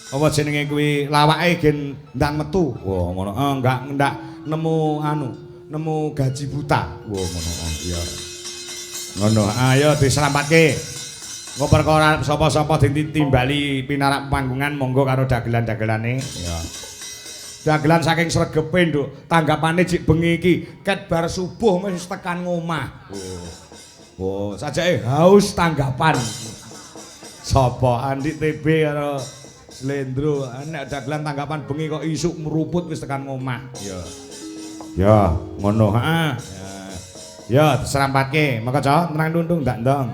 Apa jenenge kuwi lawake gen ndang metu. Wah, ngono. Ndak nemu nemu gaji buta. Wah, ngono. Iya. Ngono. Ayo diserampatke. Engko perkara sapa-sapa ditimbali pinarak panggungan monggo karo dagelan-dagelane. Ya. Dagelan saking sregepe, Nduk. Tanggapane jik bengi iki ket bar subuh wis tekan ngomah. Oh, sajake haus tanggapan. Sapa Andi TB karo Slendro, nek dagelan tanggapan bengi kok isuk meruput wis tekan ngomah. Ya. Ya, ngono, heeh. Ya, diserampatke. Maka Cok, tenang tundung ndak ndong.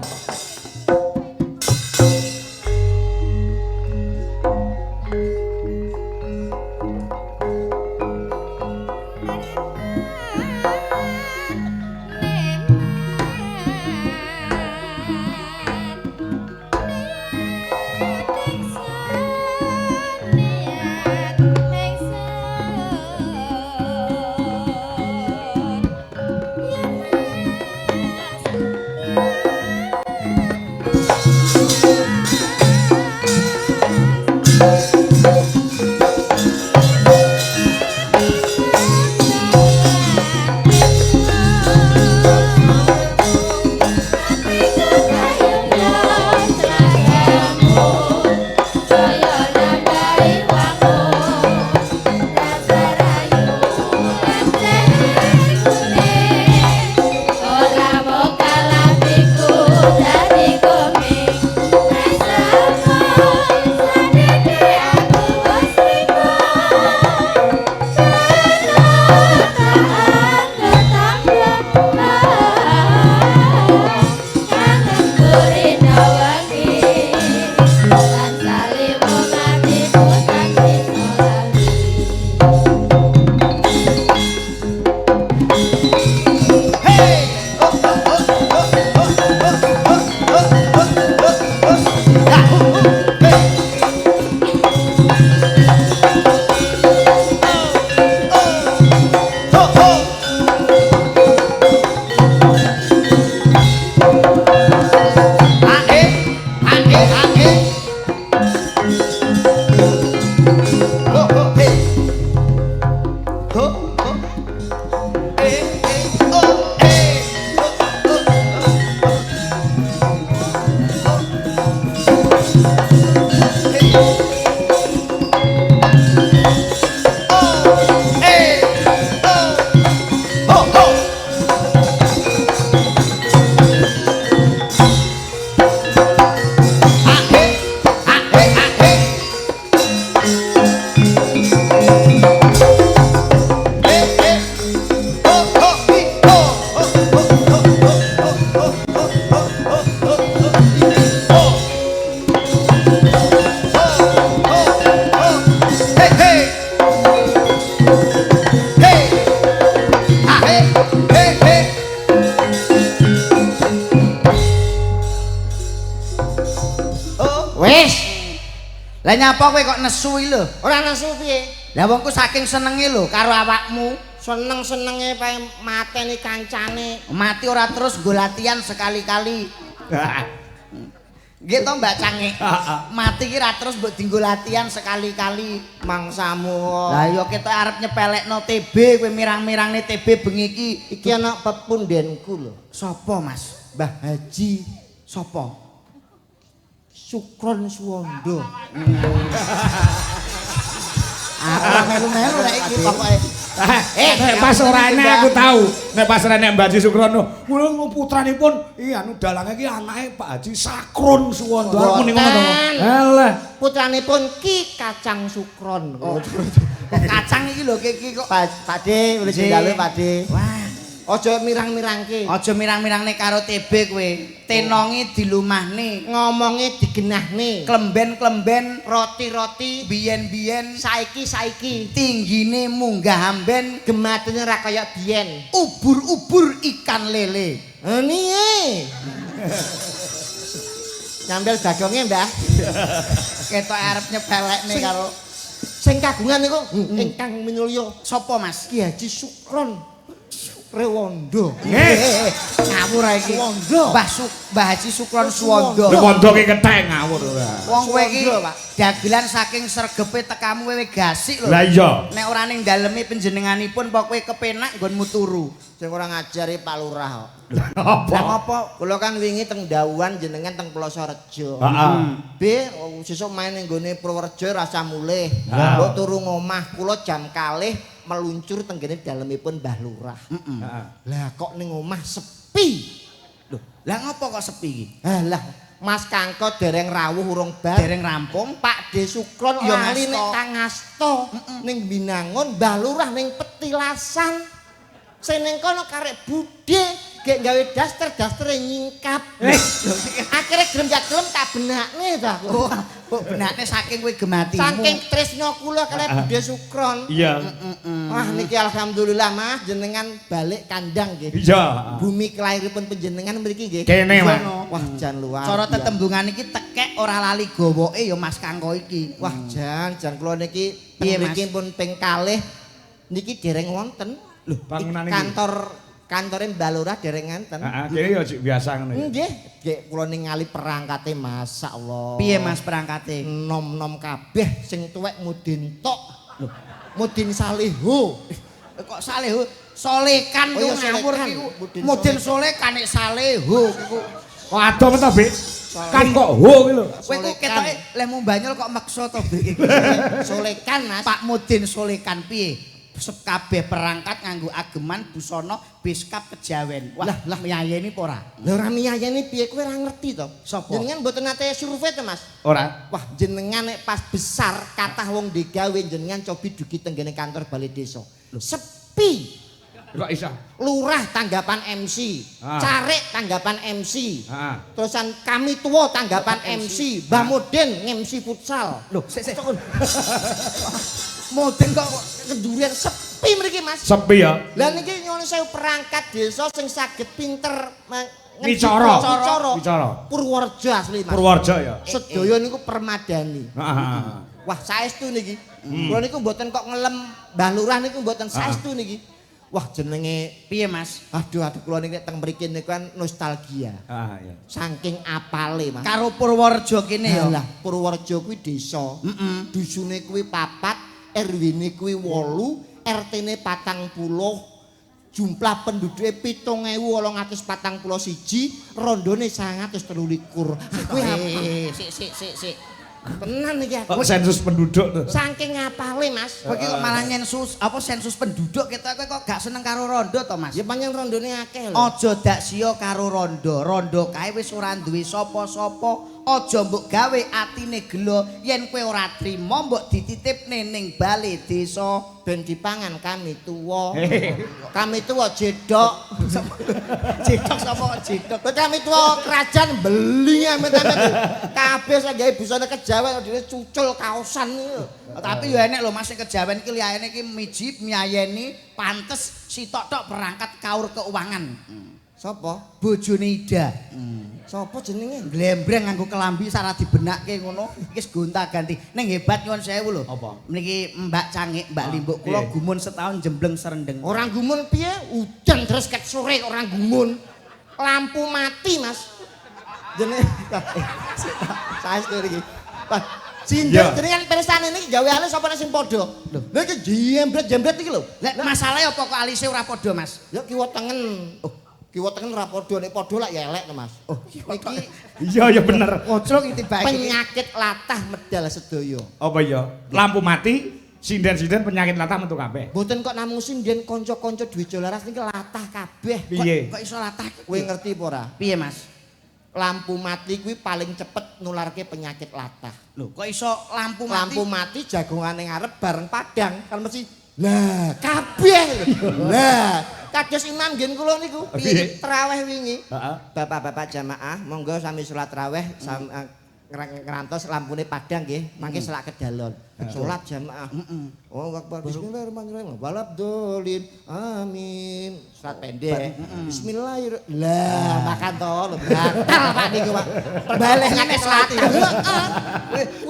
Lah nyapa kowe kok nesu iki lho? Ora nesu piye? Lah wongku saking senenge lho karo awakmu. Seneng-senenge pae mateni kancane. Mati ora terus nggo latihan sekali-kali. Nggih to Mbak Cange. Mati ki ra terus mbok dienggo latihan sekali-kali. Mangsamu. Lah ya ketok arep nyepelekno TB kowe mirang-mirangne TB bengi iki. Iki ana pepundenku lho. Sapa Mas? Mbah Haji. Sapa? Sukron Suwondo. Aku melu-melu nek iki pokoke. Nek pas ora enek aku tahu. Nek pas ora enek Mbak Haji Sukrono, kulo putranipun anu dalange iki anake Pak Haji Sakron Suwondo. Aku ning ngono. Alah, putranipun Ki Kacang Sukron. Kacang iki lho iki kok Pakde, wis ndalu Pakde. Wah, aja mirang-mirangke. aja mirang-mirangne karo TB kowe. Tenongi dilumahne, Ngomonge digenahne. klemben-klemben Roti-roti biyen-biyen saiki-saiki. tinggine munggah amben, Gematene ra kaya biyen. ubur-ubur ikan lele. Niye. Nyambel dagonge, Mbah. Ketok arep nyepelekne karo Sing kagungan niku ingkang minulya sapa Mas? Ki Haji Sukron. Rewondo. Ngawur ae iki. Suwondo. Mbah Haji Sukron Suwondo. Lho wondo ki kethek ngawur ora. Wong kowe iki Suwondo, Pak. dagelan saking sregepe tekamu wewe gasik lho. Lah iya. Nek ora ning daleme panjenenganipun apa kowe kepenak nggonmu turu. Sing ora ngajari Pak Lurah kok. Apa? Lah ngopo? Kula kan wingi teng Dawuhan jenengan teng Plosorejo. Heeh. B sesuk main ning gone Purworejo rasa mulih. Ha. Mbok turu ngomah kula jam kalih meluncur teng gene dalemipun Mbah Lurah. Heeh. Lah kok ning omah sepi. Lho, lah ngopo kok sepi iki? Alah, Mas Kangko dereng rawuh urung bar. Dereng rampung. Pak De Sukron Ya, lali ngasto. nek Kangasto ning Binangun, Mbah Lurah ning Petilasan. Sing ning kono karek budhe gek gawe daster-dastere nyingkap. Akhire gelem gak gelem tak benakne ta. Oh, kok benakne saking kowe gematimu. Saking tresno kula kalih Budhe Sukron. Iya. Wah niki alhamdulillah Mas jenengan balik kandang nggih. Iya. Bumi kelahiripun panjenengan mriki nggih. Kene, Mas. Wah jan luar. Cara biasa. tetembungan iki tekek ora lali gowoke ya Mas Kangko iki. Wah jan kula niki Piye, mriki Mas? pun ping kalih niki dereng wonten. Lho, bangunan iki. Kantore Mbah Lurah dereng enten. Heeh, kene ya cik biasa ngono ya. Nggih, nggih kula ningali perangkate masyaallah. Piye Mas perangkate? Nom-nom kabeh sing tuwek mudin tok. Lho, mudin salihu. Kok salehu solekan Oh, ku iya, ngawur solekan. iku. Mudin Mudin solekan nek salehu iku. Kok ado men to, Bik? Kan kok ho ki lho. Kowe ku ketoke lemu banyol kok meksa to Bik. Solekan Mas. Pak Mudin solekan piye? Kabeh perangkat nganggo ageman busana biskap kejawen. Wah, lah nyayeni apa ora? Lha ora miyayani piye kowe ora ngerti to? Sapa? Jenengan mboten nate survei to Mas? Ora. Wah, jenengan nek pas besar kathah wong digawe jenengan cobi dugi tenggene kantor balai desa. Sepi. Kok iso? Lurah tanggapan MC, Ah. Carek tanggapan MC. Heeh. Terusan kami tua tanggapan MC, Mbah Mudin MC futsal. Loh, sik. Mudin kok kendurian sepi mriki Mas. Sepi ya. Lah niki nyuwun sewu perangkat desa sing saged pinter Wicara. Wicara. Purworejo asli Mas. Purworejo ya. Sedaya niku permadani. Heeh. Wah, saestu niki. Kula niku mboten kok ngelem Mbah Lurah niku mboten saestu niki. Wah, jenenge Piye Mas? aduh kula niki teng mriki niku kan nostalgia. Ah iya. Saking apale, Mas. Karo Purworejo kene ya. Lah, Purworejo kuwi desa. Dusune kuwi 4, RW-ne kuwi 8, RT-ne 40, jumlah penduduke 7.841, rondone 923. Kuwi Sik. tenan iki Kok aku. sensus penduduk tuh. Saking apale, Mas. Kowe iki kok malah nyensus apa sensus penduduk kita kowe kok gak seneng karo rondo to Mas? Ya pancen rondone akeh lho. Aja dak sia karo rondo. Rondo kae wis ora duwe sapa-sapa. Aja mbok gawe atine gelo yen kowe ora trima mbok dititipne ning bale desa Ben dipangan kami tuwa. Kami tuwa jedok. jedok sapa jedok. Kami tuwa kerajaan beli amit-amit. Kabeh sak gawe busane kejawen dhewe cucul kaosan iki. Tapi yo enek lho Mas sing kejawen iki liyane iki miji miyayeni pantes sitok tok perangkat kaur keuangan. Sapa? Bojone Ida. Sapa jenenge? Glembreng nganggo kelambi sara dibenakke ngono wis gonta-ganti. Ning hebat nyuwun sewu lho. Apa? Niki Mbak Cangik, Mbak Limbuk kula Piye? gumun setahun jembleng serendeng. Orang gumun piye? Udan terus ket sore orang gumun. Lampu mati, Mas. Jenenge saestu iki. Wah, Sindir Iya. jenengan pirsane niki gawe alus sapa sing padha? Lho, iki jembret iki lho. Lah masalahe apa kok alise ora padha, Mas? Ya kiwa tengen. Oh, kiwa tengen ora padha nek padha lak ya elek to, Mas. Oh, iki Iya ya bener. Kocrok iki tibake. penyakit latah medal sedaya. Apa ya? Lampu mati, sinden-sinden penyakit latah metu kabeh. Mboten kok namung sinden kanca-kanca duwe jolaras niki latah kabeh. Piye? Kok iso latah? Kowe ngerti apa ora? Piye, Mas? Lampu mati kuwi paling cepet nularke penyakit latah. Lho, kok iso lampu mati? Lampu mati jagongane ngarep bareng padang kan mesti lah kabeh. Lah, kados imam ngen kula niku Piye? traweh wingi. Heeh. Bapak-bapak jamaah, monggo sami salat raweh ngerantos lampune padang nggih, mangke selak kedalon. Salat jamaah. Oh, Akbar. Bismillahirrahmanirrahim. Walabdolin. Amin. Salat pendek. Bismillahirrahmanirrahim. Lah, makan to lho, batal Pak niku, Pak. Balik ngene salat.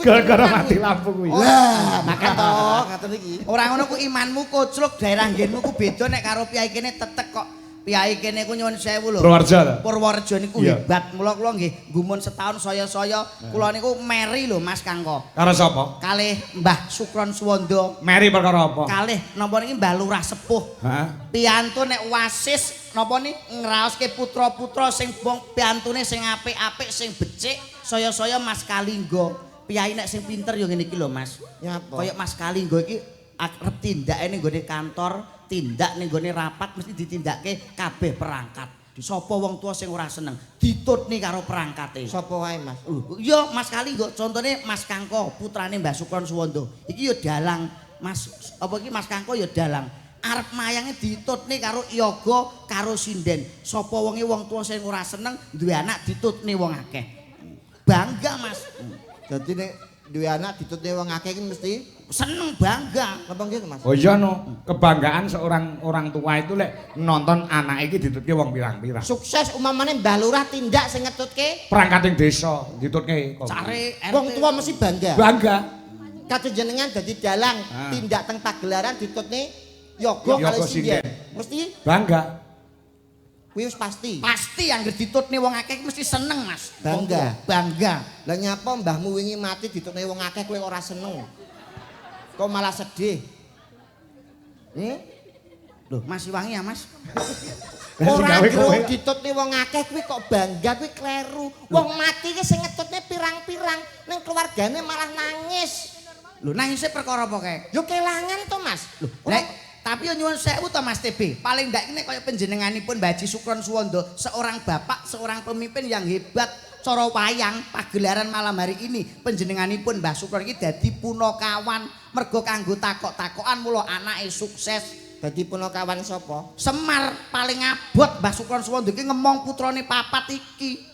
Gara-gara mati lampu kuwi. Lah, makan to ngaten iki. Ora ngono ku imanmu kocluk daerah nggenmu ku beda nek karo piyai kene tetek kok. Piyai kene ku nyuwun sewu lho. Purworejo ta? Purworejo niku hebat. Mula kula nggih gumun setahun saya-saya kula niku meri lho Mas Kangko. Karo sapa? Kalih Mbah Sukron Suwanda. Meri perkara apa? Kalih napa niki Mbah Lurah Sepuh. Hah? Piyantu nek wasis napa ni ngraoske putra-putra sing piyantune sing apik-apik sing becik saya-saya Mas Kalingga. Piyai nek sing pinter ya ngene iki lho Mas. Nyapa? Kaya Mas Kalingga iki arep tindake ning gone kantor, tindak ning gone rapat mesti ditindakke kabeh perangkat. Sapa wong tua sing ora seneng ditutni karo perangkate. Sapa wae, Mas? Ya Mas Kalingga, contone Mas Kangko, putrane Mbah Sukron Suwanda. Iki ya dalang Mas apa iki Mas Kangko ya dalang. Arep mayange ditutne karo iyaga karo sinden. Sapa wonge wong tua sing ora seneng duwe anak ditutne wong akeh. Bangga Mas. Dadi nek duwe anak ditutne wong akeh iki mesti Seneng bangga. napa nggih, Mas? Oh iya no, kebanggaan seorang orang tua itu lek nonton anak iki ditutke wong pirang-pirang. Sukses umamane Mbah Lurah tindak sing ngetutke Perangkat ing desa ditutke. Care wong tua mesti bangga. Bangga. Kados jenengan dadi dalang tindak teng pagelaran ditutne yoga Yoga kali sinden. sinden. Mesti Bangga. kuwi wis pasti. Pasti yang ditutne wong akeh mesti seneng Mas. Bangga. Bangga. Lah nyapa mbahmu wingi mati ditutne wong akeh kowe ora seneng. Kok malah sedih? Loh, masih wangi ya, Mas? Ora karo ditutne wong akeh kuwi kok bangga kuwi kleru. Wong mati ki sing ngetutne pirang-pirang, ning keluargane malah nangis. Lho, nangisnya perkara apa kae? Yo kelangan to, Mas. Nek tapi yo nyuwun sewu to Mas TB. Paling ndak ini kaya panjenenganipun Mbah Haji Sukron Suwanda, seorang bapak, seorang pemimpin yang hebat. Cara wayang pagelaran malam hari ini panjenenganipun Mbah Sukron iki dadi punakawan mergo kanggo takok-takokan mula anake sukses. Dadi punakawan sapa? Semar paling abot Mbah Sukron Suwanda iki ngemong putrane papat iki.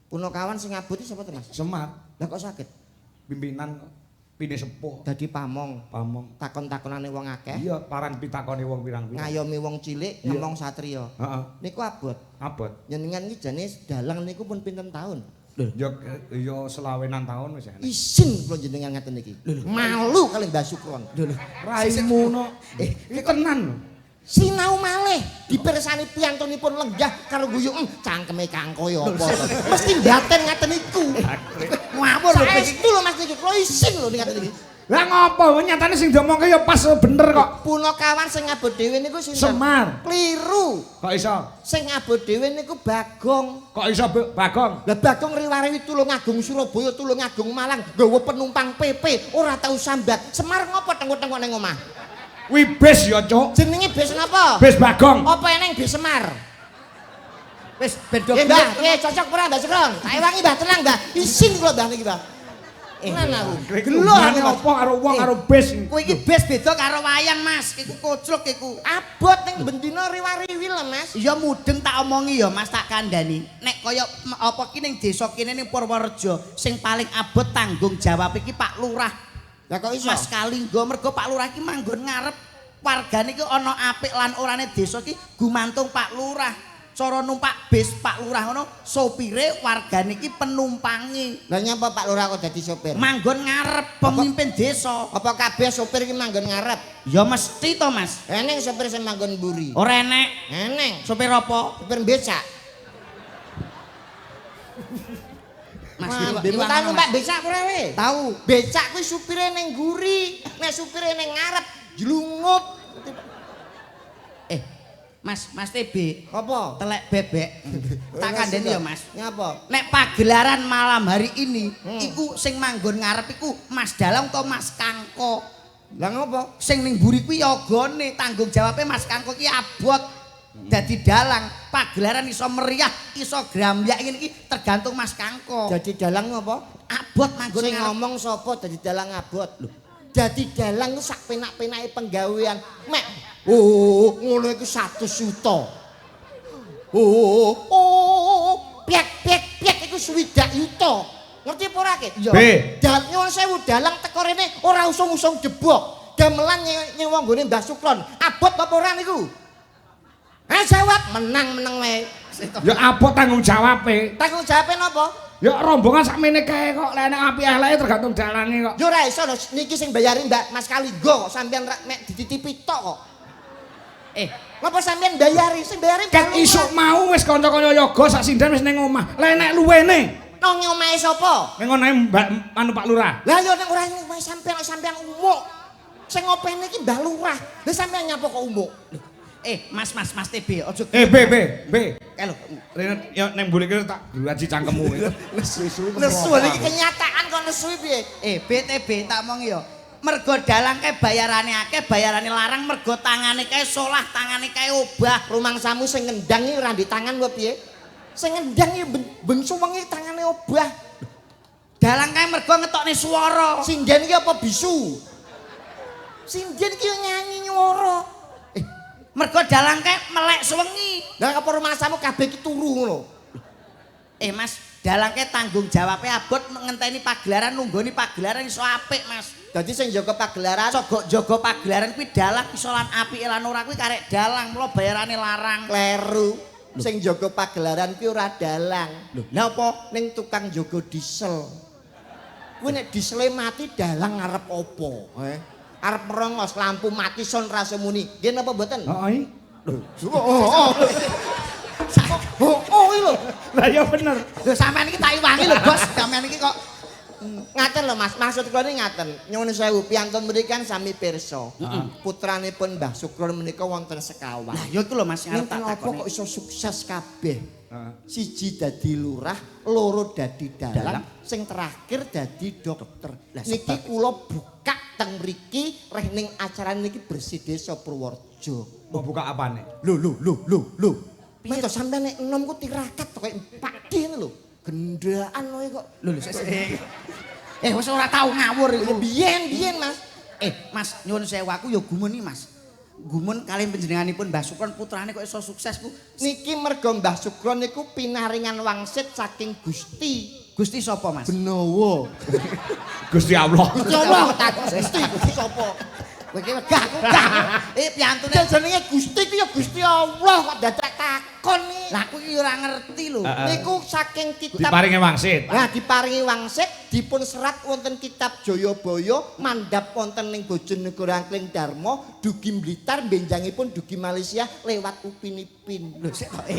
Punakawan sing abot iki sapa to, Mas? Semar. Lah kok sakit? Pimpinan pine sepuh. Dadi pamong. Pamong. Takon-takonane wong akeh. Iya, paran pitakone wong pirang-pirang. Ngayomi wong cilik ngomong satriya. Heeh. Niku abot. Abot. Jenengan iki jane dalang niku pun pinten taun? Ya selawenan tahun wis enak. Isin kula jenengan ngaten iki. Malu kali Mbah Sukron. Raimu no. Iki tenan lho. Sinau malih dipirsani piyantunipun lenggah karo guyu cangkeme Kangko ya apa to. Mesti ndaten ngaten niku. Ngawur lho Saestu lho Mas niki kula isin lho ngaten iki. Lah ngopo nyatane sing diomongke ya pas bener kok. Punakawan sing abot dhewe niku sinten? Semar. Kliru. Kok iso? Sing abot dhewe niku Bagong. Kok iso Bagong? Lah Bagong riwariwi Tulungagung Surabaya, Tulungagung Malang, nggawa penumpang PP, ora tau sambat. Semar ngopo tengok-tengok ning omah? Wi bis ya, Cuk. Jenenge bis napa? Bis Bagong. Apa eneng bis Semar? wis beda Nggih, Mbah, nggih cocok ora Mbah Sukron? Ae wangi Mbah tenang, Mbah. Isin kula Mbah niki, Mbah. Tenan aku. Gelo apa karo wong karo bis. Kowe iki bis beda karo wayang, Mas. Iku kocluk iku. Abot ning bendina riwariwi lho, Mas. Ya mudeng tak omongi ya Mas tak kandhani. Nek kaya apa ki ning desa kene ning Purworejo sing paling abot tanggung jawab iki Pak Lurah. Lah kok iso? Mas Kalingga mergo Pak Lurah iki manggon ngarep wargane iki ana apik lan orane desa iki gumantung Pak Lurah. Cara numpak bis Pak Lurah ngono, sopire wargane iki penumpangi. Lah nyapa Pak Lurah kok dadi sopir? Manggon ngarep pemimpin desa. Apa kabeh sopir iki manggon ngarep? Ya mesti to, Mas. Eneng sopir sing manggon mburi. Ora enek. Eneng. Sopir apa? Sopir becak. Mas Bukan numpak becak ora we? tahu. Becak kuwi supire ning mburi, nek supire ning ngarep jlungup. Mas TB. Apa? Telek bebek. Tak kandhani ya, Mas. Nyapa? Nek pagelaran malam hari ini, iku sing manggon ngarep iku Mas Dalang utawa Mas Kangko. Lah ngopo? Sing ning mburi kuwi yogane tanggung jawabe Mas Kangko ki abot. Dadi dalang, pagelaran iso meriah, iso grambyak ngene iki tergantung Mas Kangko. Dadi dalang ngopo? Abot manggon Sing ngarep. ngomong sapa dadi dalang abot lho. Dadi dalang ku sak penak-penake penggawean. Mek ngono iku 100 juta. Piek iku 60 juta. Ngerti apa ora, Ki? B. Nyuwun sewu dalang teko rene ora usung-usung jebok. Gamelan nyewa nggone Mbah Sukron. Abot apa ora niku? Jawab menang-menang wae. Ya apa tanggung jawabe? Tanggung jawabe napa? Ya rombongan sakmene kae kok lek nek apik eleke tergantung dalange kok. Yo ora iso lho niki sing bayari Mbak Mas Kalinggo kok sampean mek dititipi tok kok. Ngapa sampean bayari? Sing bayari Ket isuk mau wis kanca-kanca yoga sak sindan wis ning omah. Lek nek luwene nang omahe sapa? ning omahe Mbak anu Pak Lurah. Lah yo nek ora ning omahe sampean umuk. Sing ngopeni iki Mbah Lurah. Lah sampean nyapa kok umuk? Mas TB ojo. B. Kalau Rene yo ning mburi kene tak gaji cangkemmu. Nesu. Nesu iki kenyataan kok nesu piye? BTB tak omong yo. Mergo dalang kae bayarane akeh, bayarane larang mergo tangane kae solah, tangane kae obah. Rumangsamu sing ngendang iki ora di tangan kok piye? Sing ngendang iki bengsu wengi tangane obah. Dalang kae mergo ngetokne swara. Sinden iki apa bisu? Sinden iki yo nyanyi nyuara. Mergo dalang kae melek suwengi. Lah apa rumangsamu kabeh iki turu ngono? Mas, dalang kae tanggung jawabe abot ngenteni pagelaran, nunggoni pagelaran iso apik, Mas. Dadi sing jaga pagelaran Sogok jaga pagelaran kuwi dalang iso lan apik lan ora kuwi karek dalang, mula bayarane larang. kleru. Sing jaga pagelaran kuwi ora dalang. Lah apa? Ning tukang jaga diesel. Kuwi nek diesele mati dalang ngarep apa? Arep merongos lampu mati son rasa muni. Nggih napa mboten? Heeh. Oh lho. Lah ya bener. Lho sampean iki tak iwangi lho, Bos. Sampean iki kok Ngaten lho Mas, maksud kula ini ngaten. Nyuwun sewu piyantun mriki kan sami pirsa. Putranipun Mbah Sukron menika wonten sekawan. Lah ya iku lho Mas ngarep tak Napa takoni. kok iso sukses kabeh? Siji dadi lurah, loro dadi dalang, sing terakhir dadi dokter. Niki kula buka teng mriki reh ning acara niki bersih desa Purworejo. Mau buka apane? Lho. Piye to sampeyan nek enom ku tirakat to kaya pakde lho. Gendaan wae kok. Lho wis ora tau ngawur iku. Biyen Mas. Mas nyuwun sewu aku ya gumun iki Mas. Gumun kali panjenenganipun Mbah Sukron putrane kok iso sukses ku. Niki merga Mbah Sukron niku pinaringan wangsit saking Gusti. Gusti sapa Mas? Benowo. Gusti Allah. Gusti Allah Gusti sapa? Kowe iki wegah. Piantune Jenenge Gusti ki ya Gusti Allah kok dadak takon iki. lah aku iki ora ngerti lho. Niku saking kitab Diparingi wangsit. Nah, diparingi wangsit dipun serat wonten kitab Jayabaya mandhap wonten ning Bojonegoro Angkling Darma dugi Blitar benjangipun dugi Malaysia lewat Upin Ipin. Lho sik kok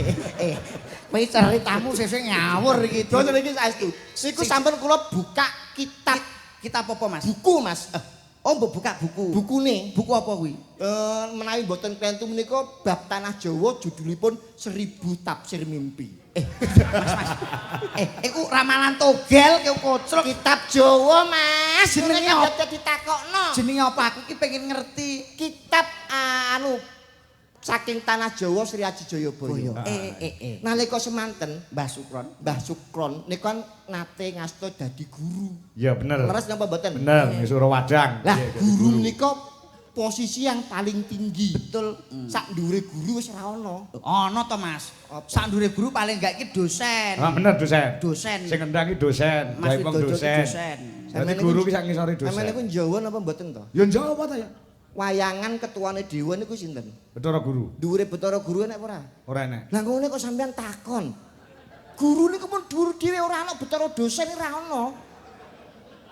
kowe ceritamu sesuk ngawur iki. Boten iki saestu. Niku sampun kula buka Kitab apa Mas? buku Mas. Oh mbok buka buku. Bukune Buku apa kuwi? menawi boten klentu menika bab tanah Jawa judulipun 1000 tafsir mimpi. Mas. Iku ramalan togel ke kocrok. Kitab Jawa Mas, Jenenge jenenge apa? ditakokno. Jenenge apa aku ki pengen ngerti. Kitab saking tanah Jawa Sri Aji Jayabaya. Nalika semanten Mbah Sukron. Mbah Sukron niku nate ngasta dadi guru. Ya bener. Leres napa mboten? Bener, ning Surowadang. Lah guru nika posisi yang paling tinggi. Betul. Sak ndure guru wis ora ana. Ana to Mas. Sak ndure guru paling gak iki dosen. Ah bener dosen. Dosen. Sing ngendang iki dosen, Mas gawe wong Widodo dosen. dosen. Dadi guru ki sak ngisore dosen. Sampeyan niku Jawa napa mboten to? Ya njawab apa ta ya? Wayangan ketuane dewa niku sinten? Bathara Guru. Dhuwure Bathara Guru enek apa ora? Ora enek. Lah ngene kok sampean takon. Guru niku pun dhuwur dhewe ora ana Bathara dosen ora ana.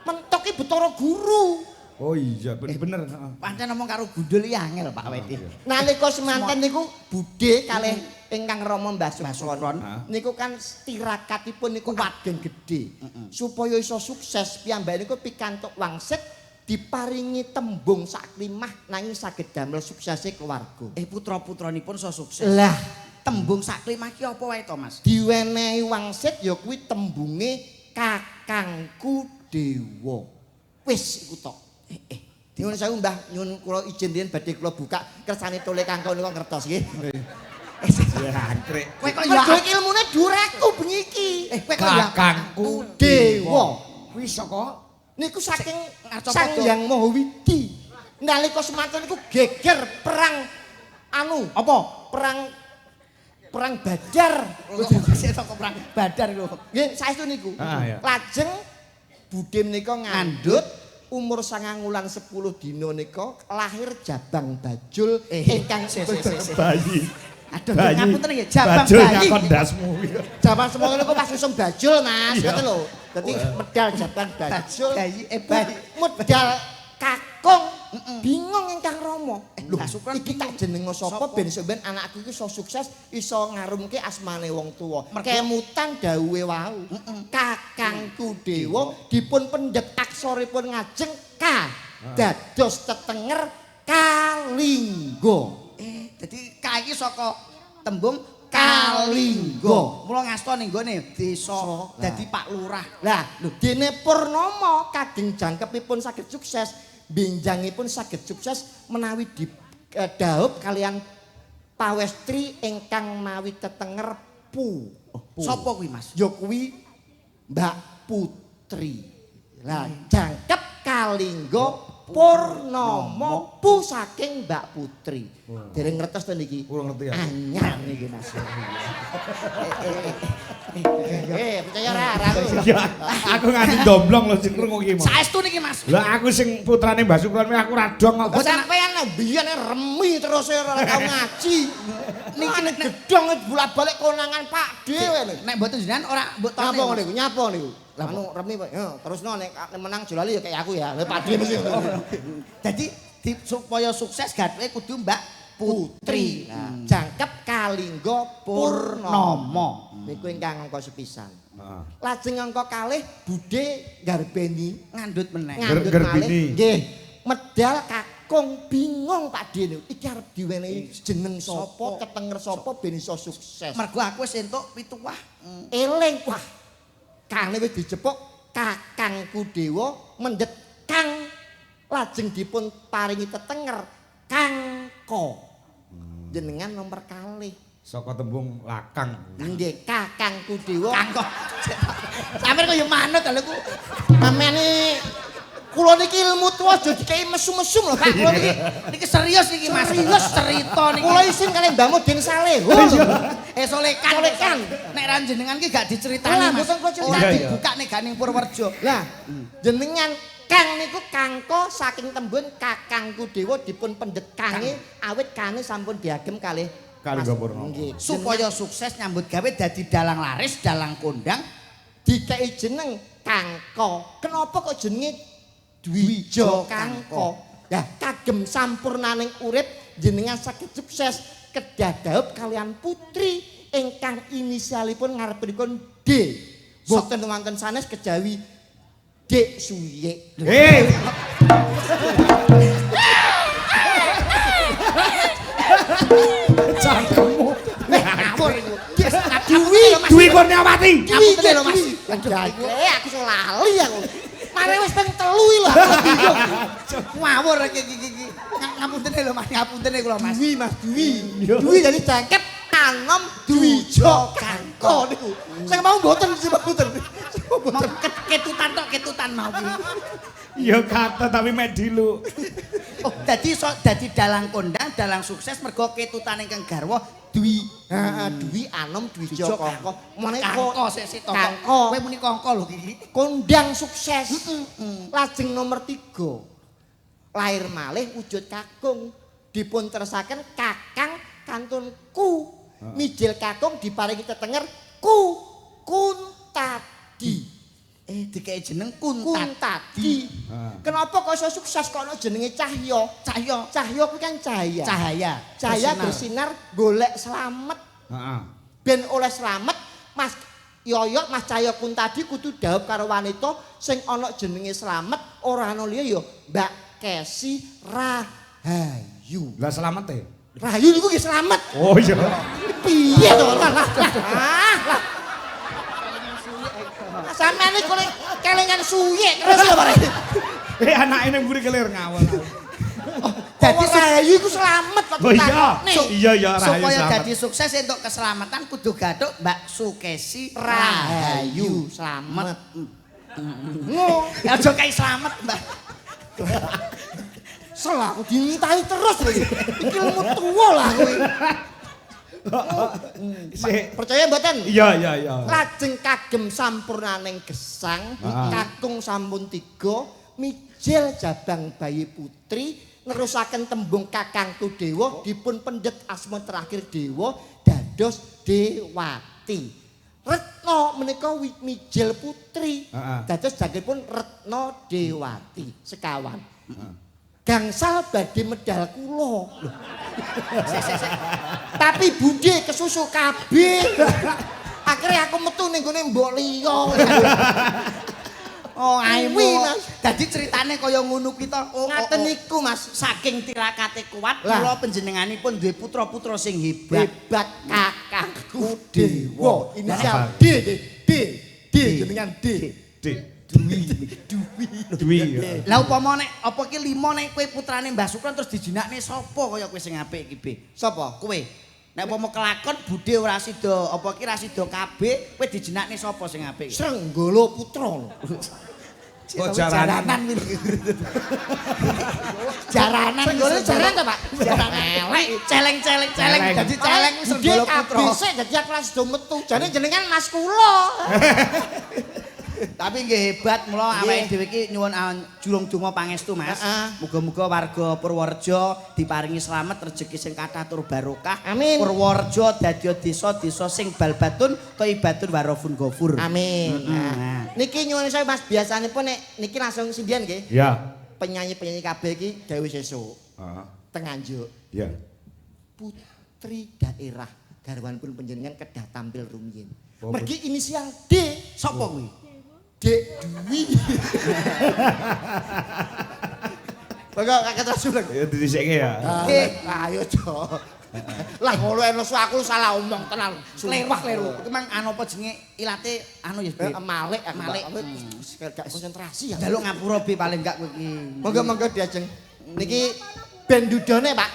Mentok iki Bathara Guru. Oh iya bener. Pancen ngomong karo gundul iki angel Pak Wedi. Nalika semanten niku budhe kalih ingkang Rama Mbah Sukron. Niku kan tirakatipun niku wadon gedhe. Supaya iso sukses piyambake niku pikantuk wangsit diparingi tembung sak klimah nanging saged damel suksese keluarga. Putra-putranipun iso sukses. Lah, Tembung saklimah ki apa wae to Mas? diwenehi wangsit ya kuwi tembunge kakangku dewa. Wis iku tok. Nyuwun sewu Mbah, nyuwun kula izin riyen badhe kula buka kersane tole kangkung niku ngertos nggih. Jangkrik. Kowe kok Mergo iki ilmune dhuwurku bengi iki. kowe kok ya Kakangku Dewa. Kuwi saka Niku saking Arca Sang Pada. Hyang Maha Widi. Nalika semanten niku geger perang apa? perang perang Badar. Sik toko perang Badar lho. Nggih, saestu niku. Ya. Lajeng budhe menika ngandhut umur 9 wulan 10 dina nika lahir Jabang Bajul ingkang Bayi. Aduh, Bayi. ngapunten nggih, Jabang Bajul bayi. ngakon dasmu. Jabang semono niku pas usum Bajul, Mas. Iya. Ngoten lho. Dadi medal Jabang Bajul. Bayi bayi. Medal kakung bingung ingkang Rama. Lho, Lah, Sukron iki tak jenengo sapa ben sampeyan anakku iki iso sukses, iso ngarumke asmane wong tuwa. Kemutan dawuhe wau. Kakangku Dewa dipun pendhet aksoripun ngajeng K. Dados tetenger Kalingga. Dadi K iki saka tembung Kalingga. Mula ngasta ning gone desa dadi Pak Lurah. Lah, dene Purnama kageng jangkepipun saged sukses, benjangipun saged sukses menawi di dhaup kalian pawestri ingkang mawi tetenger Pu. Sapa kuwi, Mas? Ya kuwi Mbak Putri. Lah, jangkep Kalingga Purnama Pu saking Mbak Putri. Dereng ngertos to niki? Kurang ngerti ya. Anyar niki Mas. Percaya ora Ya, aku nganti domblong lho sing krungu iki. Saestu niki, Mas. Lah aku sing putrane Mbah Sukron aku radong kok. Kok sampeyan biyen remi terus ora tau ngaji. Niki nek gedhong bolak-balik konangan Pak dhewe lho. Nek mboten jenengan ora mbok Nyapa tone. ngono niku? Nyapa niku? Anu remi Pak. Ya, terusno nek menang jolali ya kayak aku ya. Nek Pak dhewe mesti. Dadi supaya sukses gatwe kudu Mbak Putri. Jangkep Kalingga Purnama. Niku ingkang angka sepisan. Heeh. Lajeng angka kalih budhe garbeni Ngandhut meneh. ngandhut Garbini. malih. Nggih. Medal kakung bingung Pak Dene. Iki arep diwenehi jeneng sapa, ketenger sapa ben iso sukses. Mergo aku wis entuk pituwah. Eling wah. Kane wis dijepuk Kakangku Dewa mendhet Kang lajeng dipun paringi tetenger Kangko. Jenengan nomor kalih. Saka tembung lakang. Nggih, Kakangku Dewa. Kangkok. Sampeyan kaya manut lho ku. Mamene kula niki ilmu tuwa aja dikei mesum-mesum lho, Pak. Kula Niki serius niki Mas. Serius cerita niki. kula isin kalian Mbah Mudin Saleh. Solekan. Solekan. Nek ra jenengan ki gak Lah, diceritani Mas. mboten kula Ora critani. dibuka nek gak ning Purworejo. Lah, jenengan Kang niku Kangko saking tembung Kakangku Dewa dipun pendhet kange awit kane sampun diagem kalih Kalingga Purnama. Nggih. Supaya sukses nyambut gawe dadi dalang laris, dalang kondang. Dikei jeneng Kangko. Kenapa kok jenenge Dwija Kangko? Lah kagem sampurnaning urip jenengan saged sukses kedah dhaup kalian putri ingkang inisialipun ngarepipun D. Boten wonten sanes kejawi Dik Suyik. Cangkemmu. Ngawur iku. Dwi Dwi Kurniawati. Ngapunten lho Mas. Aku sing lali aku. Mare wis ping 3 lho. Ngawur iki. Ngapunten lho Mas, ngapunten kula Mas. Dwi Mas Dwi. Dwi jadi jangkep anom Dwija Kangko niku. Sing mau mboten mboten. Ketutan mau kuwi. Ya kata tapi mek dilu. Oh, dadi dalang kondang, dalang sukses mergo ketutan ingkang garwa Dwi. Heeh, Dwi anom Dwija Kangko. Mane Kangko sik to. Kangko. Kowe muni kangko lho iki. Kondang sukses. Lajeng nomor 3. Lahir malih wujud kakung. Dipun terusaken Kakang kantun ku. Mijil kakung diparingi tetenger ku Kuntadi. Dikei jeneng Kuntadi. Kuntadi. Kenapa kok iso sukses kok ana jenenge Cahya? Cahya kuwi kan cahaya. Cahaya bersinar golek slamet. Heeh. Ben oleh slamet Mas Yoyo Mas Cahya Kuntadi kudu dhaup karo wanita sing ana jenenge slamet ora ana liya ya Mbak Kesi Rahayu. Lah selamat e. Rahayu niku nggih slamet. Oh iya. Piye to? Lah. Sampeyan iki kok kelingan suyek terus lho bare. Anake ning mburi kelir ngawal. Dadi Rahayu iku slamet kok Oh iya. takokne. Iya Rahayu Supaya selamat. dadi sukses entuk keselamatan kudu gathuk Mbak Sukesi Rahayu slamet. Ngo, Aja kae slamet, Mbak. selaku dimintai terus lho. Iki ilmu tuwa lah kowe. Percaya mboten? Iya. Lajeng kagem sampurnaning gesang, kakung sampun 3, mijil jabang bayi putri, nerusaken tembung kakangku dewa, dipun pendet asma terakhir dewa, dados Dewati. Retno menika mijil putri, dados jagipun Retno Dewati sekawan. Gangsal badhe medal kula. Tapi budhe kesusu kabeh. Akhirnya aku metu ning gone mbok liya. Oh, Aiwi, aimu. Mas. Dadi ceritane kaya ngono ki to. Ngaten niku, Mas. Saking tirakate kuat, Lah. kula panjenenganipun duwe putra-putra sing hebat. Hebat kakangku dewa. Inisial D, D jenengan D. Dwi. Lah upama nek apa ki 5 nek kowe putrane Mbah Sukron terus dijinakne sapa kaya kowe sing apik iki, Be? Sapa? Kowe. Nek upama kelakon budhe ora sida, apa ki ra sida kabeh, kowe dijinakne sapa sing apik? Srenggala Putra. Oh, jaranan. Jaranan. Srenggala jaran ta, Pak? Elek, celeng-celeng dadi celeng wis Budhe Srenggala Putra. kabeh dadi kelas do metu. Jane jenengan Mas kula. Tapi nggih hebat mula awake dhewe iki nyuwun julung donga pangestu Mas. Muga-muga warga Purworejo diparingi slamet rejeki sing kathah tur barokah. Amin. Purworejo dadi desa-desa sing balbatun thayyibatun warafun ghafur. Amin. Nah. Niki nyuwun saya Mas biasanipun nek niki langsung sindian nggih. Ya. Penyanyi-penyanyi kabeh iki gawe sesuk. Heeh. Teng Nganjuk. Ya. Putri daerah garwanipun panjenengan kedah tampil rumiyin. Oh, Mergi inisial D. Sapa kuwi? Dek Dwi. Bangga kakek terus. Ya disikke ya. Ayo, Cok. Lah ngono enes aku salah omong tenan. Kleru. Iku mang anu apa jenenge ilate anu ya, Be. Malik aku. Malik. Gak konsentrasi ya. Jaluk ngapura Be paling gak kowe iki. Monggo diajeng. Niki ben dudone, Pak.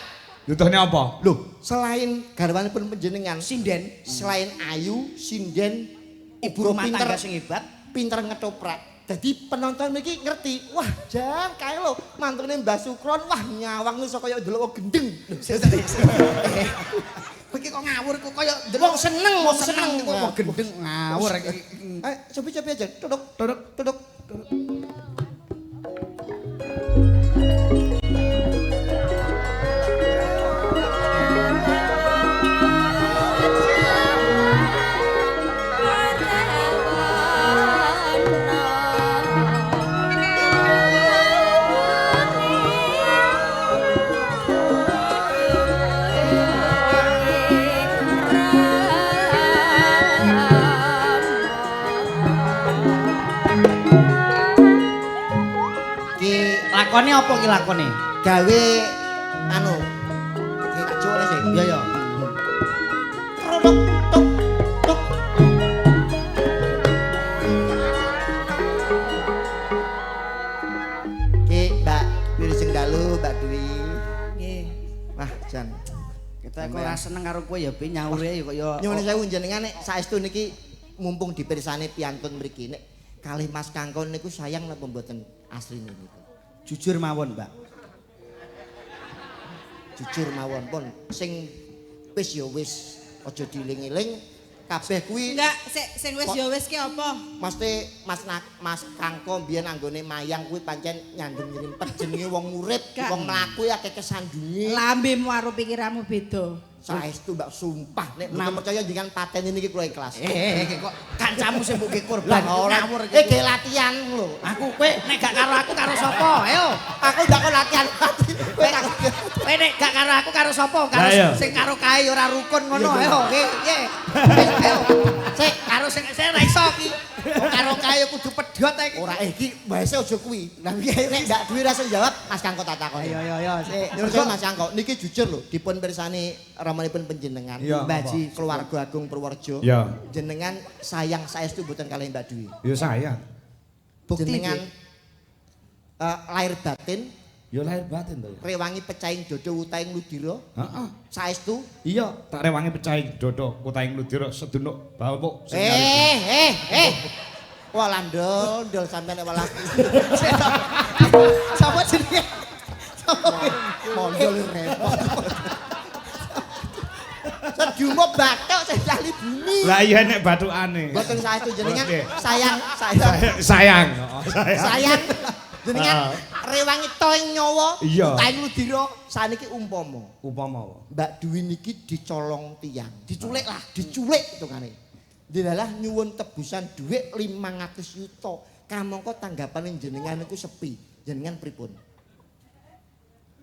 Duduhne apa? Loh, selain garwanipun panjenengan, Sinden, selain ayu, sinden, ibu rumah tangga sing hebat. pinter ngetoprak. Jadi penonton iki ngerti, wah jan kae lho mantune Mbah Sukron, wah nyawang iso kaya ndelok gendeng. Kowe iki kok ngawur kok kaya Wong seneng, wong seneng kok gendeng ngawur iki. Coba aja, duduk. Lakone apa ki lakone? Gawe anu kacone sih. Iya ya. Tuk tuk. Ki Mbak Wirsing Dalu, Mbak Dwi. Nggih. Wah, jan. Kita kok ora seneng karo kowe ya, Be nyaure ya kaya Nyuwun sewu jenengan nek saestu niki mumpung dipirsani piantun mriki nek kalih Mas Kangkon niku sayang napa mboten asline niku. jujur mawon, Mbak. Jujur mawon pun sing wis ya wis aja dieling-eling kabeh kuwi. Enggak, sing wis ya wis ki apa? Mesti Mas Kangko mbiyen anggone mayang kuwi pancen nyandung nyrimpet jenenge wong urip, wong mlaku ya akeh kesandunge. Lambemu karo pikiranmu beda. Saestu Mbak sumpah nek mboten percaya jenengan paten niki kula ikhlas. Kok kancamu sing mbok korban ngawur iki. Iki latihan lho. Aku kowe nek gak karo aku karo sapa? Ayo. Aku ndak kok latihan. Kowe nek gak karo aku karo sapa? Karo sing karo kae ora rukun ngono. Ayo, piye? Ayo. Sik karo sing ra iso iki. Karo kae kudu pedhot iki. Ora iki bahasa aja kuwi. Lah piye nek ndak duwe rasa jawab Mas Kangko tak takoni. Yo. Sik. Nyuwun Mas Kangko niki jujur lho dipun pirsani ramanipun panjenengan. Mbak Ji keluarga Agung Purworejo. Ya. Jenengan sayang saestu mboten kalih Mbak Dwi. Ya sayang. Jenengan lahir batin Ya lahir batin to. rewangi pecahing dodo utaing ludira. Heeh. Saestu. Iya, tak rewangi pecahing dodo utaing ludira sedunuk bapuk. Wah landol sampeyan nek walah. Sapa jenenge? Mondol repot. Sedumo bathuk sing lali bumi. Lah iya nek bathukane. Mboten saestu jenengan Oke. sayang. Sayang. Oh, sayang. Sayang. Jenengan rewangi toing nyawa. Iya. Kain ludira saniki umpama. Upama apa? Mbak Dwi niki dicolong tiang. Diculik lah, diculik hitungane. Dilalah nyuwun tebusan dhuwit 500 yuta. Kamangka tanggapane jenengan niku sepi. Jenengan pripun?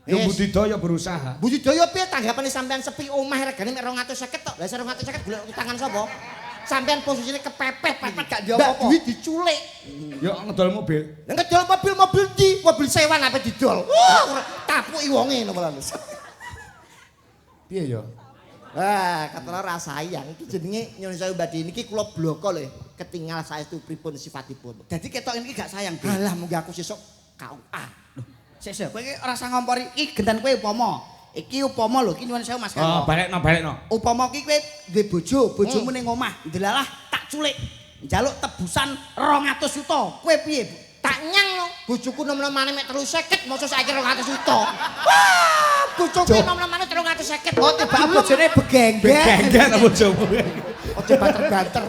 Ya budidaya berusaha. Budidaya piye tanggapane sampean sepi omah regane mek 250 tok. Lah 250 golek tangan sapa? Sampean posisine kepepet gak dia apa-apa. Dwi diculik. Ya ngedol mobil. Lah ngedol mobil ndi? Mobil sewan apa didol? Tapuki wonge napa lho. Piye ya? Wah, katanya rasa sayang. Iki jenenge nyon sewu Mbak Dwi niki kula bloko lho. Ketinggal saestu pripun sifatipun. Dadi ketok iki gak sayang, Bi. Alah mungkin aku sesuk KUA. Sik kowe iki ora usah ngompori. Iki gendan kowe upama. Iki upama lho, iki nyuwun sewu Mas Oh, Karno. balekno. Upama iki kowe duwe bojomu ning omah, ndelalah tak culik. Njaluk tebusan 200 juta. Kowe piye, Bu? Tak nyang lho. Bojoku nom-nomane mek 350, mosok saiki 200 juta. Wah, bojoku nom-nomane 350. Oh, tiba bojone begenggen. Genggen apa bojomu? Ojo banter-banter.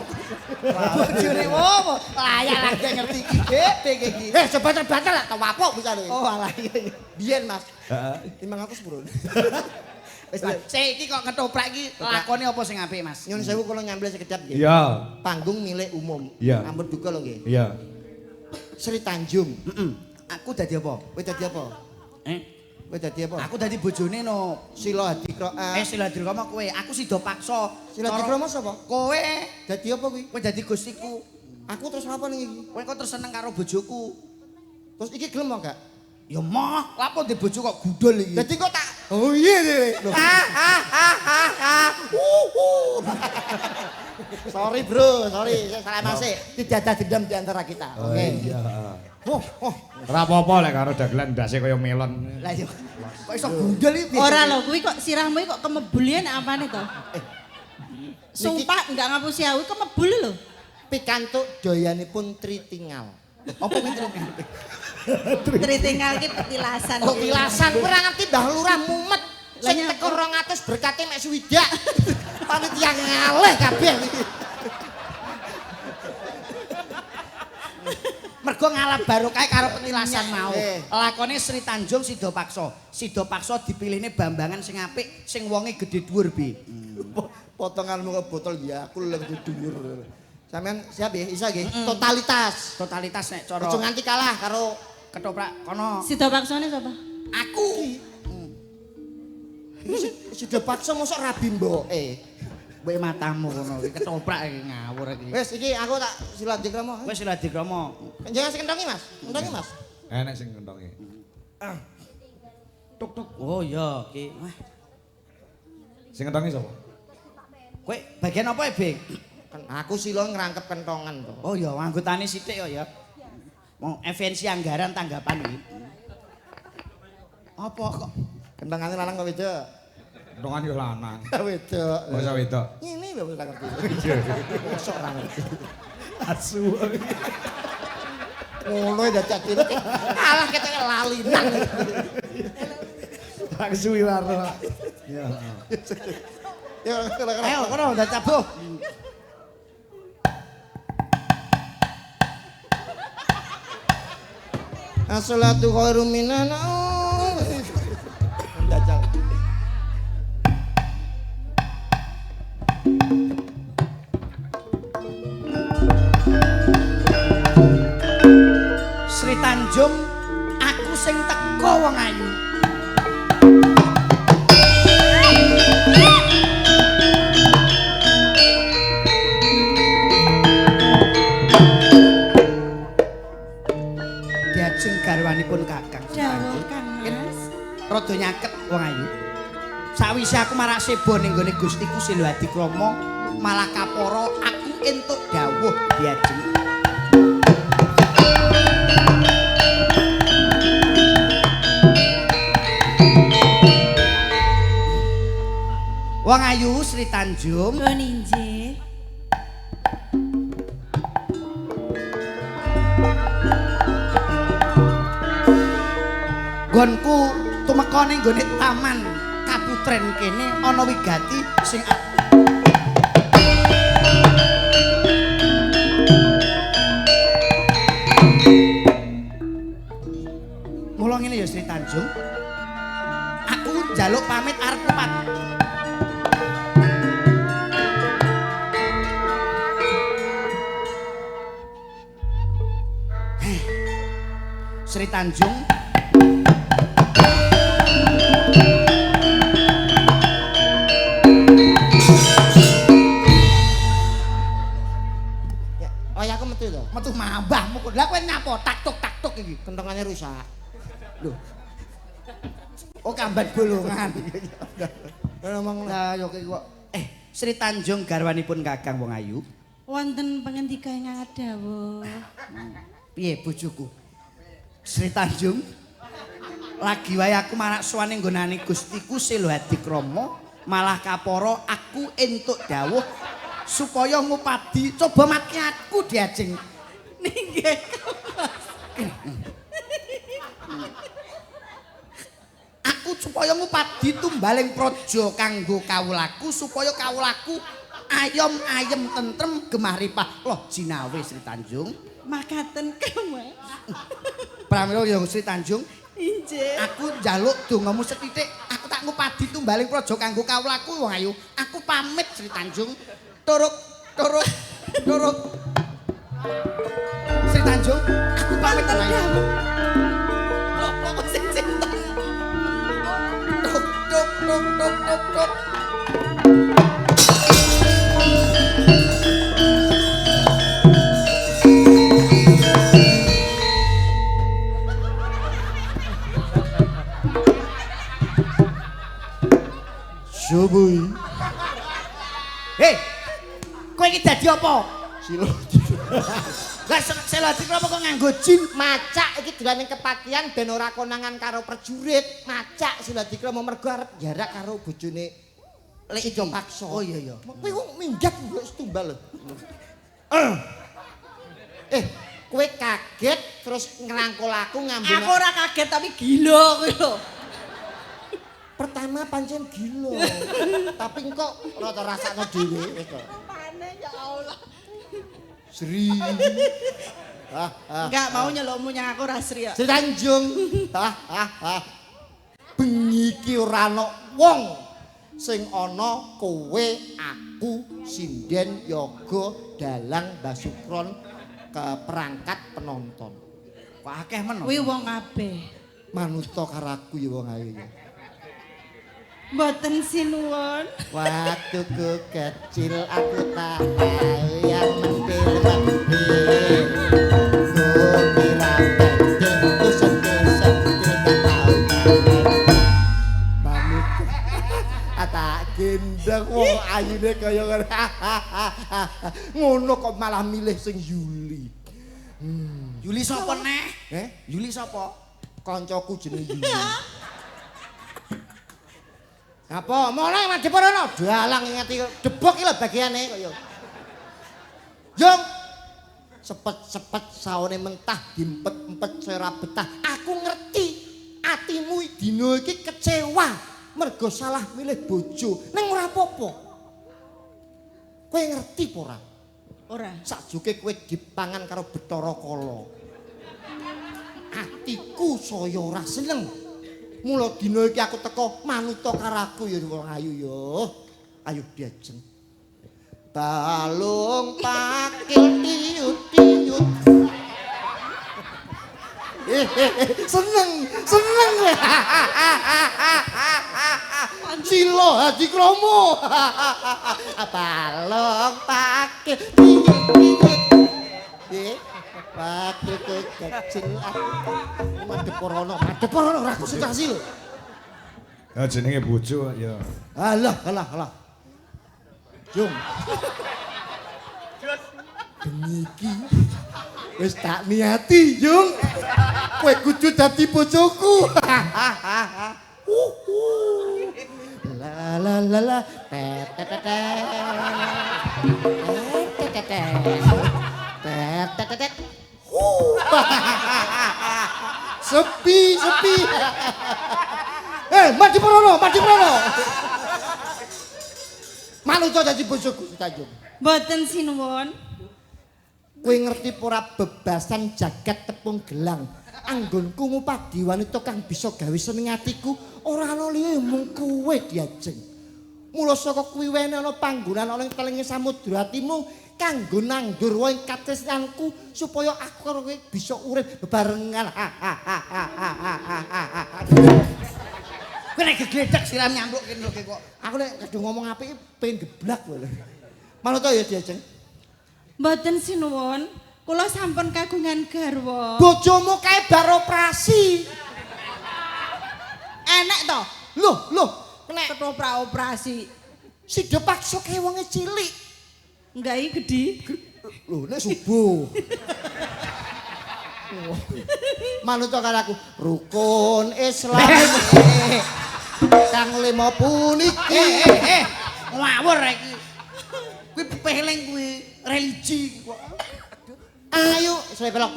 Bojone wowo, layak lagi ngerti iki. Iki. Coba banter lah, tau apa bisa lho. Oh, alah iya. Biyen Mas. Heeh. 500 bro. Wis, sik iki kok ketoprak iki lakone apa sing apik, Mas? Nyun sewu kula nyambil sekedap nggih. Iya. Panggung milik umum. Iya. Ampun duka lho nggih. Iya. Sri Tanjung. Aku dadi apa? Kowe dadi apa? Kowe dadi apa? Aku dadi bojone no. Sila Hadikra. Sila Dirgama kowe, aku sida paksa. Sila Dikrama sapa? Kowe, Dadi apa kuwi? kowe dadi gustiku. Aku terus apa ning iki? Kowe kok terus seneng karo bojoku. Terus iki gelem apa enggak? Ya mah, lapo di bojo kok gudul iki. Dadi kok tak Oh iya deh. Sorry bro, sorry. Saya salah masih. Tidak ada dendam di antara kita. Oke. Iya. Oh. Ora apa-apa lek karo dagelan ndase kaya melon. Lah yo. Kok iso gundul iki? Ora lho, kuwi kok sirahmu iki kok kemebulian apane to? Sumpah enggak ngapusi aku kemebul lho. Pikantuk doyanipun Tritingal. Apa kuwi terus? Tritinggal ki petilasan. Oh, pilasan ora ngerti Mbah Lurah mumet. Sing Lah, teko 200 berkate mek swidak. Panitia ngaleh kabeh iki. Mergo ngalap barokah karo petilasan mau. Eh. Lakone Sri Tanjung Sida Paksa. Sida Paksa dipilihne Bambangan sing apik, sing wonge gedhe dhuwur, Bi. Potonganmu kok botol ya, aku lebih dhuwur. Sampeyan siap ya? Isa nggih. Totalitas. Totalitas nek cara Aja nganti kalah karo ketoprak kono. Sida paksane sapa? Aku. sudah paksa mosok rabi mboke. Kowe matamu ngono iki ketoprak iki ngawur iki. Wis iki aku tak silat dikrama. Wis Sila Dikrama. Jangan sing kentongi Mas. Kentongi Mas. Enek sing kentongi. Tuk tuk. Oh iya iki. Wah, Sing kentongi sapa? kowe bagian apa, Bing? Aku sila ngrangkep kentongan to. Oh iya, anggotane sithik ya. Mau evensi anggaran tanggapan iki. Apa kok? Kentongane lanang kok wedok? Kentongan yo lanang. Wedok. Kok iso wedok? Ini lho ora ngerti. Iya. Mosok ora ngerti. Asu. Ngono ya dadi alah ketek lalinan. Asu waro. Ya. Ya Ayo kono udah cabuh. As-salatu khairum minan. Dajal. Sri Tanjung, aku sing teko wong ayu. Diajeng garwanipun Kakang. Dawuh Kang Mas. Rada nyaket wong ayu. Sawise aku marak sebo ning gone Gustiku Sila Dikrama, malah kapara aku entuk dawuh diajeng. Wong ayu Sri Tanjung, Nuwun injih. gonku tumeka ning gone taman Kaputren kene ana wigati sing ngene ya Sri Tanjung. Aku njaluk pamit arep tepat. Sri Tanjung Ya, aku metu to. metu mambahmu kok. Lah kowe nyapo tak-tuk iki. Kentengane rusak. Lho. Oh kambat bolongan. Ngomong Lah yo kok Sri Tanjung garwanipun Kakang Wong Ayu. Wonten pengendika ingkang dawuh. Piye bojoku? Sri Tanjung. Lagi wae aku marak suwane nggonane Gustiku Selo Hadikrama, malah kapara aku entuk dawuh supaya ngupadi coba mati aku diajeng. Ninggih. Aku supaya ngupadi tumbaling praja kanggo kawulaku supaya kawulaku ayem tentrem gemah ripah. Loh jinawe Sri Tanjung. Makaten Mas. Pramila ya Sri Tanjung. Injih. Aku njaluk dongamu setitik. Aku tak ngupadi tumbaling praja kanggo kawulaku Wong Ayu. Aku pamit Sri Tanjung. Turuk. Sri Tanjung, aku pamit Wong Ayu. Loh kok sing cinta. Tuk. Soboy. Hei, kowe iki dadi apa? Silo. Lah Selo Hadikrama kok nganggo jin? Macak iki dolaning kepakian ben ora konangan karo prajurit. Macak Silo Hadikrama mergo arep jarak karo bojone Lek Ijo Paksa. Oh iya. Kowe kok minggat mbok setumbal lho. Kowe kaget terus ngrangkul aku ngambil. Aku ora kaget tapi gila kowe lho. Pertama pancen gila. Tapi kok rada rasakno dhewe wis kok. Pane ya Allah. Sri. Enggak mau nyelokmu nyang aku Rasri ya. Sri Tanjung. Bengi iki ora ana wong sing ana kowe, aku, Sinden, Yoga, Dalang, Basukron keperangkat penonton. Kok akeh men. Kuwi wong kabeh. Manuta karo aku ya wong ayu ya. Mboten sinuwun. Waktu ku kecil aku tak tahu yang mentil-mentil. Ku kira penting, ku sentil-sentil gak tahu mentil. Manut tak gendeng wong ayune kaya ngono kok malah milih sing Yuli. Yuli sapa neh? Yuli sapa? Kancaku jenenge Yuli. Apa? Mulai Mas Deparono dalang ngati debok iki lho bagiane kaya. Jong. Sepet-sepet saone mentah diempet-empet saya ora betah. Aku ngerti atimu dina iki kecewa mergo salah milih bojo. Ning ora apa-apa. Kowe ngerti apa ora? Ora. Sakjuke kowe dipangan karo Bathara Kala. Atiku saya ora seneng. Mula dina iki aku teko manuta karo aku ya wong ayu ya. Ayo diajeng. Balung pakil tiut-tiut. Seneng. Silo Hadikrama. Balung pakil tiut-tiut. Waktu kecil Madeporono ora konsentrasi lho. Ya jenenge bojo ya. Alah. Jung. Bengi iki wis tak niati, Jung. Kowe kudu dadi bojoku. La tet. Sepi. Mati Prono. Manuta dadi bojoku Tanjung. Mboten sinuwun. Kowe ngerti ora bebasan jagat tepung gelang. anggonku ngupadi wanita kang bisa gawe seneng atiku ora ana liya mung kowe Diajeng. Mula saka kuwi wene ana panggonan ana ing telenge samudra atimu kanggo nangdur wae katresnanku supaya aku karo kowe bisa urip bebarengan. Kowe nek gegledek siram nyampluk kene lho kok. Aku nek kadung ngomong apik pengen geblak lho. Manut ya Diajeng. Mboten sinuwun, kula sampun kagungan garwa. Bojomu kae bar operasi. Enek to? Loh, nek Ketoprak operasi. sida paksa kae wonge cilik. Enggak iki gedhi. Lho, nek subuh. Manut karo aku, rukun Islam. Kang lima puniki. Ngawur iki. Kuwi pepeling kuwi religi kok. Ayo, saya pelok.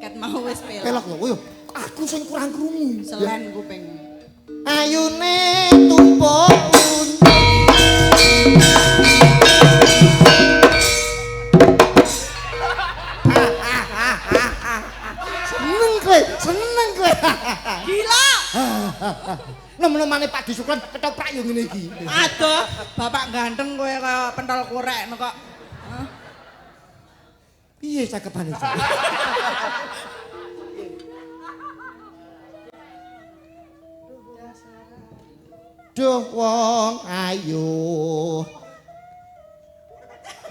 Ket mau wis pelok. Pelok lho, yo. Aku sing kurang krungu. Selen kuping. Ayune tumpuk seneng kowe. Gila. Nem-nemane Pak Disukran ketoprak yo ngene iki. Aduh, bapak ganteng kowe kaya pentol korek kok. Piye cakepane? Duh wong ayu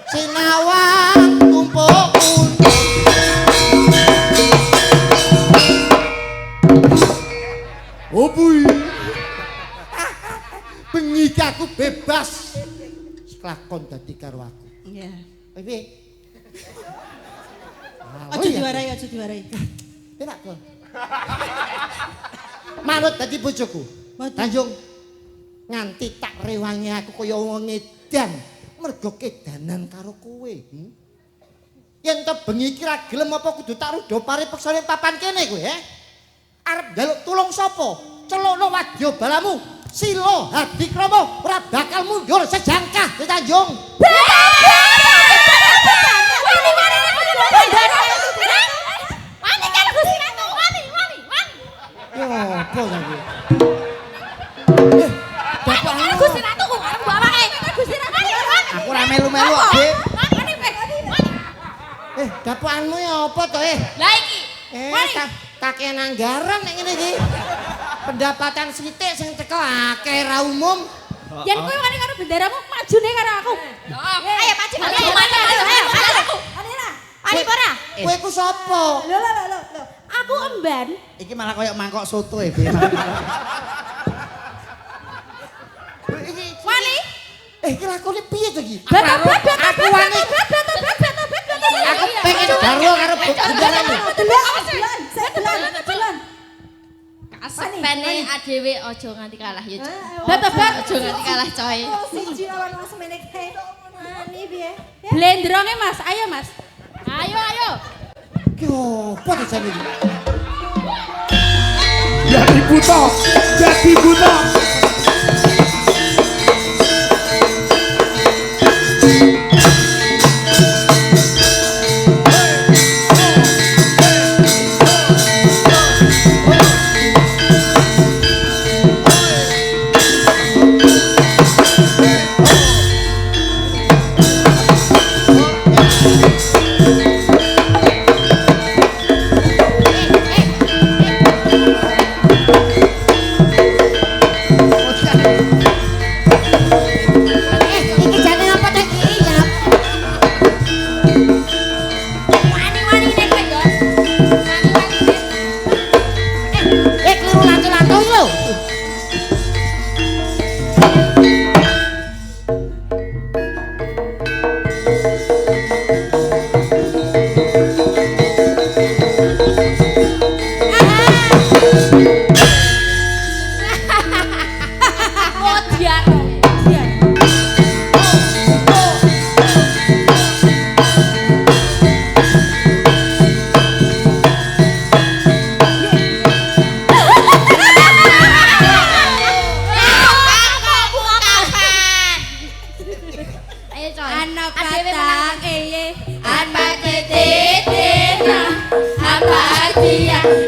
sinawang tumpuk Obui bengi aku bebas kelakon dadi karo aku. Iya. Piye? Aja diwarai. Enak kok. Manut dadi bojoku. Tanjung nganti tak rewangi aku kaya wong edan mergo kedanan karo kowe. Yen to bengi iki ra gelem apa kudu tak rudo pari peksane papan kene kowe, Arep njaluk tulung sapa? Celukno wadya balamu. Sila Hadikrama ora bakal mundur sejangkah di Tanjung. Yo, apa lagi? Aku ora melu-melu kok, Dik. Dapakanmu ya apa to, Lah iki. Kakek anggaran nek ngene iki. Pendapatan sithik sing tekel akeh ra umum. Yen kowe wani karo benderamu majune karo aku. Ayo maju. Ayo. Ani ora? Kowe ku sapa? Lho. Aku emban. Iki malah koyo mangkok soto e, Be. Wani. Iki lakone piye to iki? Aku wani. Aku pengen garwa karo benderamu. Jalan. Kasepene adewe aja nganti kalah ya. Bat aja nganti kalah coy. Siji lawan Mas Menek kae. Ani piye? Blendronge Mas, ayo Mas. Ayo. Ki opo to jane iki? Jadi buta.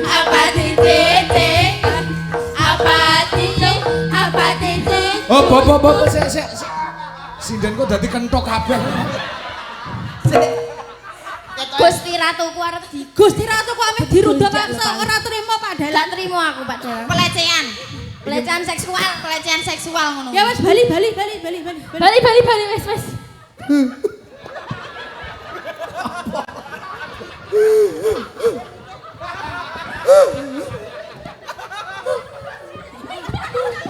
Apa titik? Apa titik? Apa titik? Oh, bobo, sik. Sinden kok dadi kenthok kabeh. Gusti Ratuku arep di Gusti Ratuku ame dirudha paksa ora trimo Pak Dalang. Gak trimo aku Pak Dalang. Pelecehan seksual ngono. Ya wis bali wis.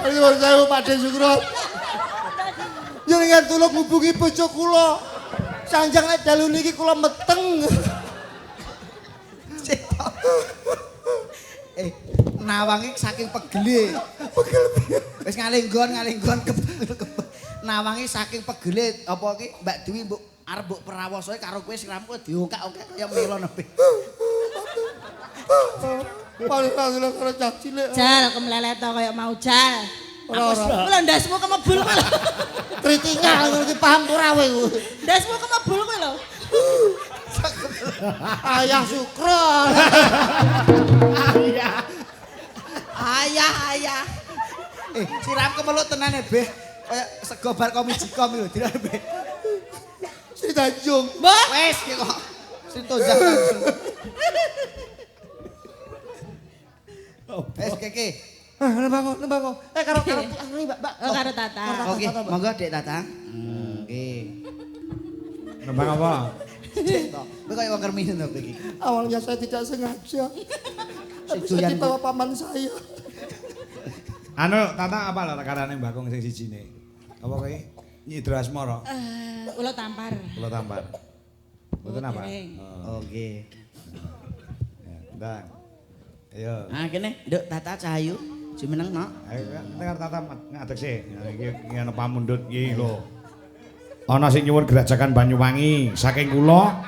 Ayo saya Pak De Sukro. Jenengan tulung ngubungi bojo kula. Sanjang nek dalu niki kula meteng. Nawangi saking pegele. Wis ngalinggon Nawangi saking pegele apa iki Mbak Dewi mbok arep mbok prawosoe karo kowe siramu diokak-okak kaya melon ape. Paling karo cah cilik. Jal kemlelet kaya mau jal. Ora. Lho ndasmu kemebul kowe lho. Kritingal ngono iki paham ora kowe. Ndasmu kemebul kowe lho. Ayah Sukro. Ayah. Siram kemelut tenan e, Beh. Kaya sego bar komijikom lho dirane, Beh. Si Tanjung. Wes ki kok. Si Tonjang. Wes keke. Nembang. Karo Mbak. Oh karo Tata. Oke, monggo Dek Tatang. Nggih. Nembang apa? Kowe kaya wong kerminen to iki. Awalnya saya tidak sengaja. Tapi Doyan, saya dibawa paman saya. Anu, Tata apa lho rekanane Mbakung sing sijine? Apa kowe nyidra asmara? Ulo tampar. Kula tampar. Mboten apa? Oke. Ndang. Ayo. Ah kene, Nduk Tata Cahayu. Jumeneng, Nok. Ayo dengar Tata ngadeg sih. Iki ana pamundhut iki lho. Ana sing nyuwun gerajakan Banyuwangi saking kula.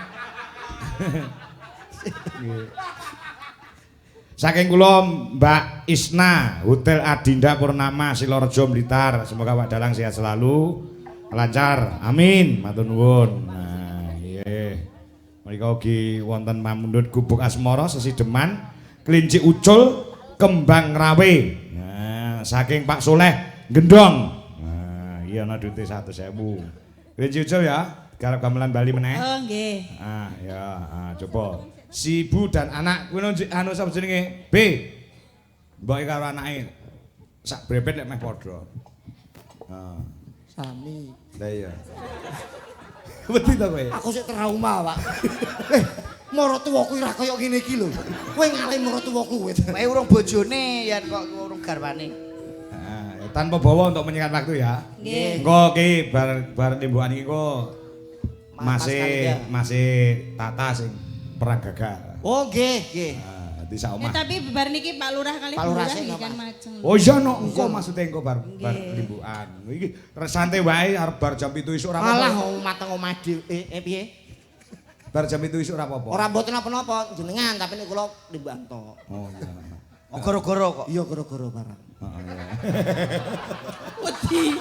Saking kula Mbak Isna, Hotel Adinda Purnama Silorejo Blitar. Semoga Pak Dalang sehat selalu, lancar. Amin. Matur nuwun. Nah, nggih. Menika ugi wonten pamundhut Gubuk Asmara Sesideman, Kelinci Ucul, Kembang Rawe. Nah, saking Pak Soleh Gendong. Nah, iya ana duite 100.000. Kelinci Ucul ya, garap gamelan Bali meneh. Oh nggih. Ah, ya, coba. Si ibu dan anak kuwi anu sapa jenenge? B. Mboke karo anake sak brepet lek meh padha. Heeh. Sami. Lah iya. Wedi to kowe? Aku sik trauma, Pak. Mara tuwaku ora kaya ngene iki lho. Kowe ngalih mara tuwaku kowe. Kowe urung bojone yen kok urung garwane. Heeh, tanpa bawa untuk menyingkat waktu ya. Nggih. Engko iki bar timbukan iki kok masih Tata sing perang gagal. Oh nggih. Di sak omah. Tapi bar niki Pak Lurah kali Pak Lurah Lurah sih iki napa? kan majeng. Oh iya no, engko maksude engko bar timbukan. Iki santai wae arep bar jam 7 isuk ora Alah apa-apa. mateng omah dhewe. Piye? Bar jam 7 isuk ora apa-apa. Ora mboten apa-apa jenengan tapi nek kula limbang tok. Oh iya. Oh goro-goro kok. Iya gara-gara barang. Heeh. Wedi.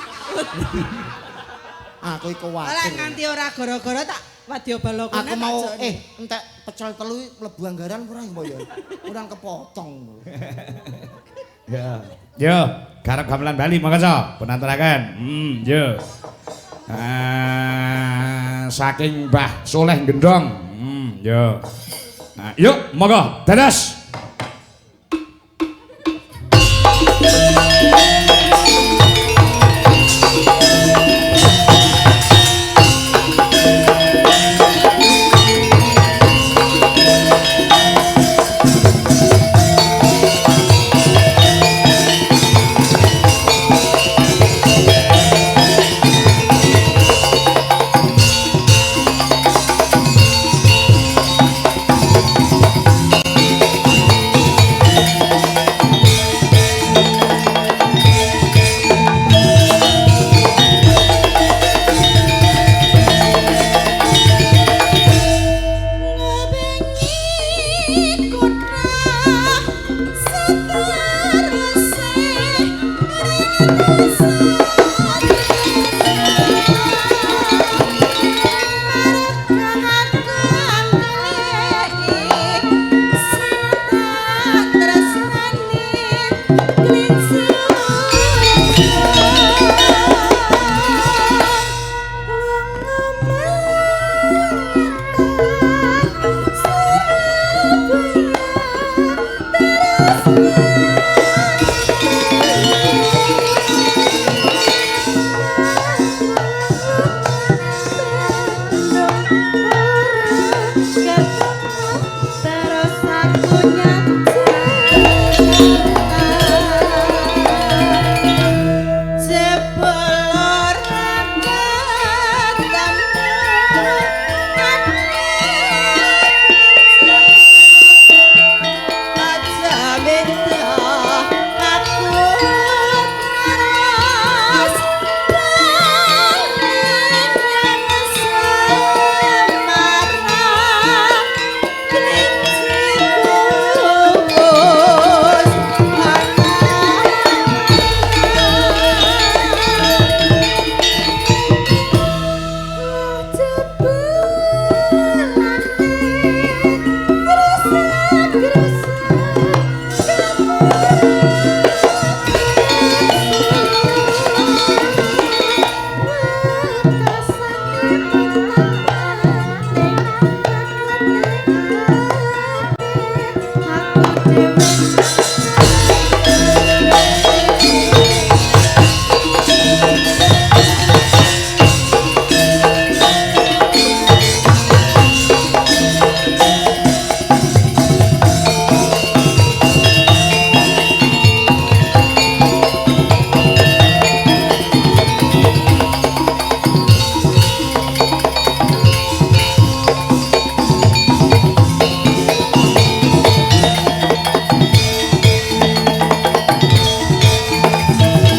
Aku iku Ora kuwatir. nganti ora gara-gara tak wadya balokone. Aku mau entek pecel telu mlebu anggaran ora mbok ya. Kurang kepotong. Ya. Yo, garap gamelan Bali monggo penaturaken. Yo. Saking Mbah Soleh Gendong. Yo. Nah, yuk monggo dadas.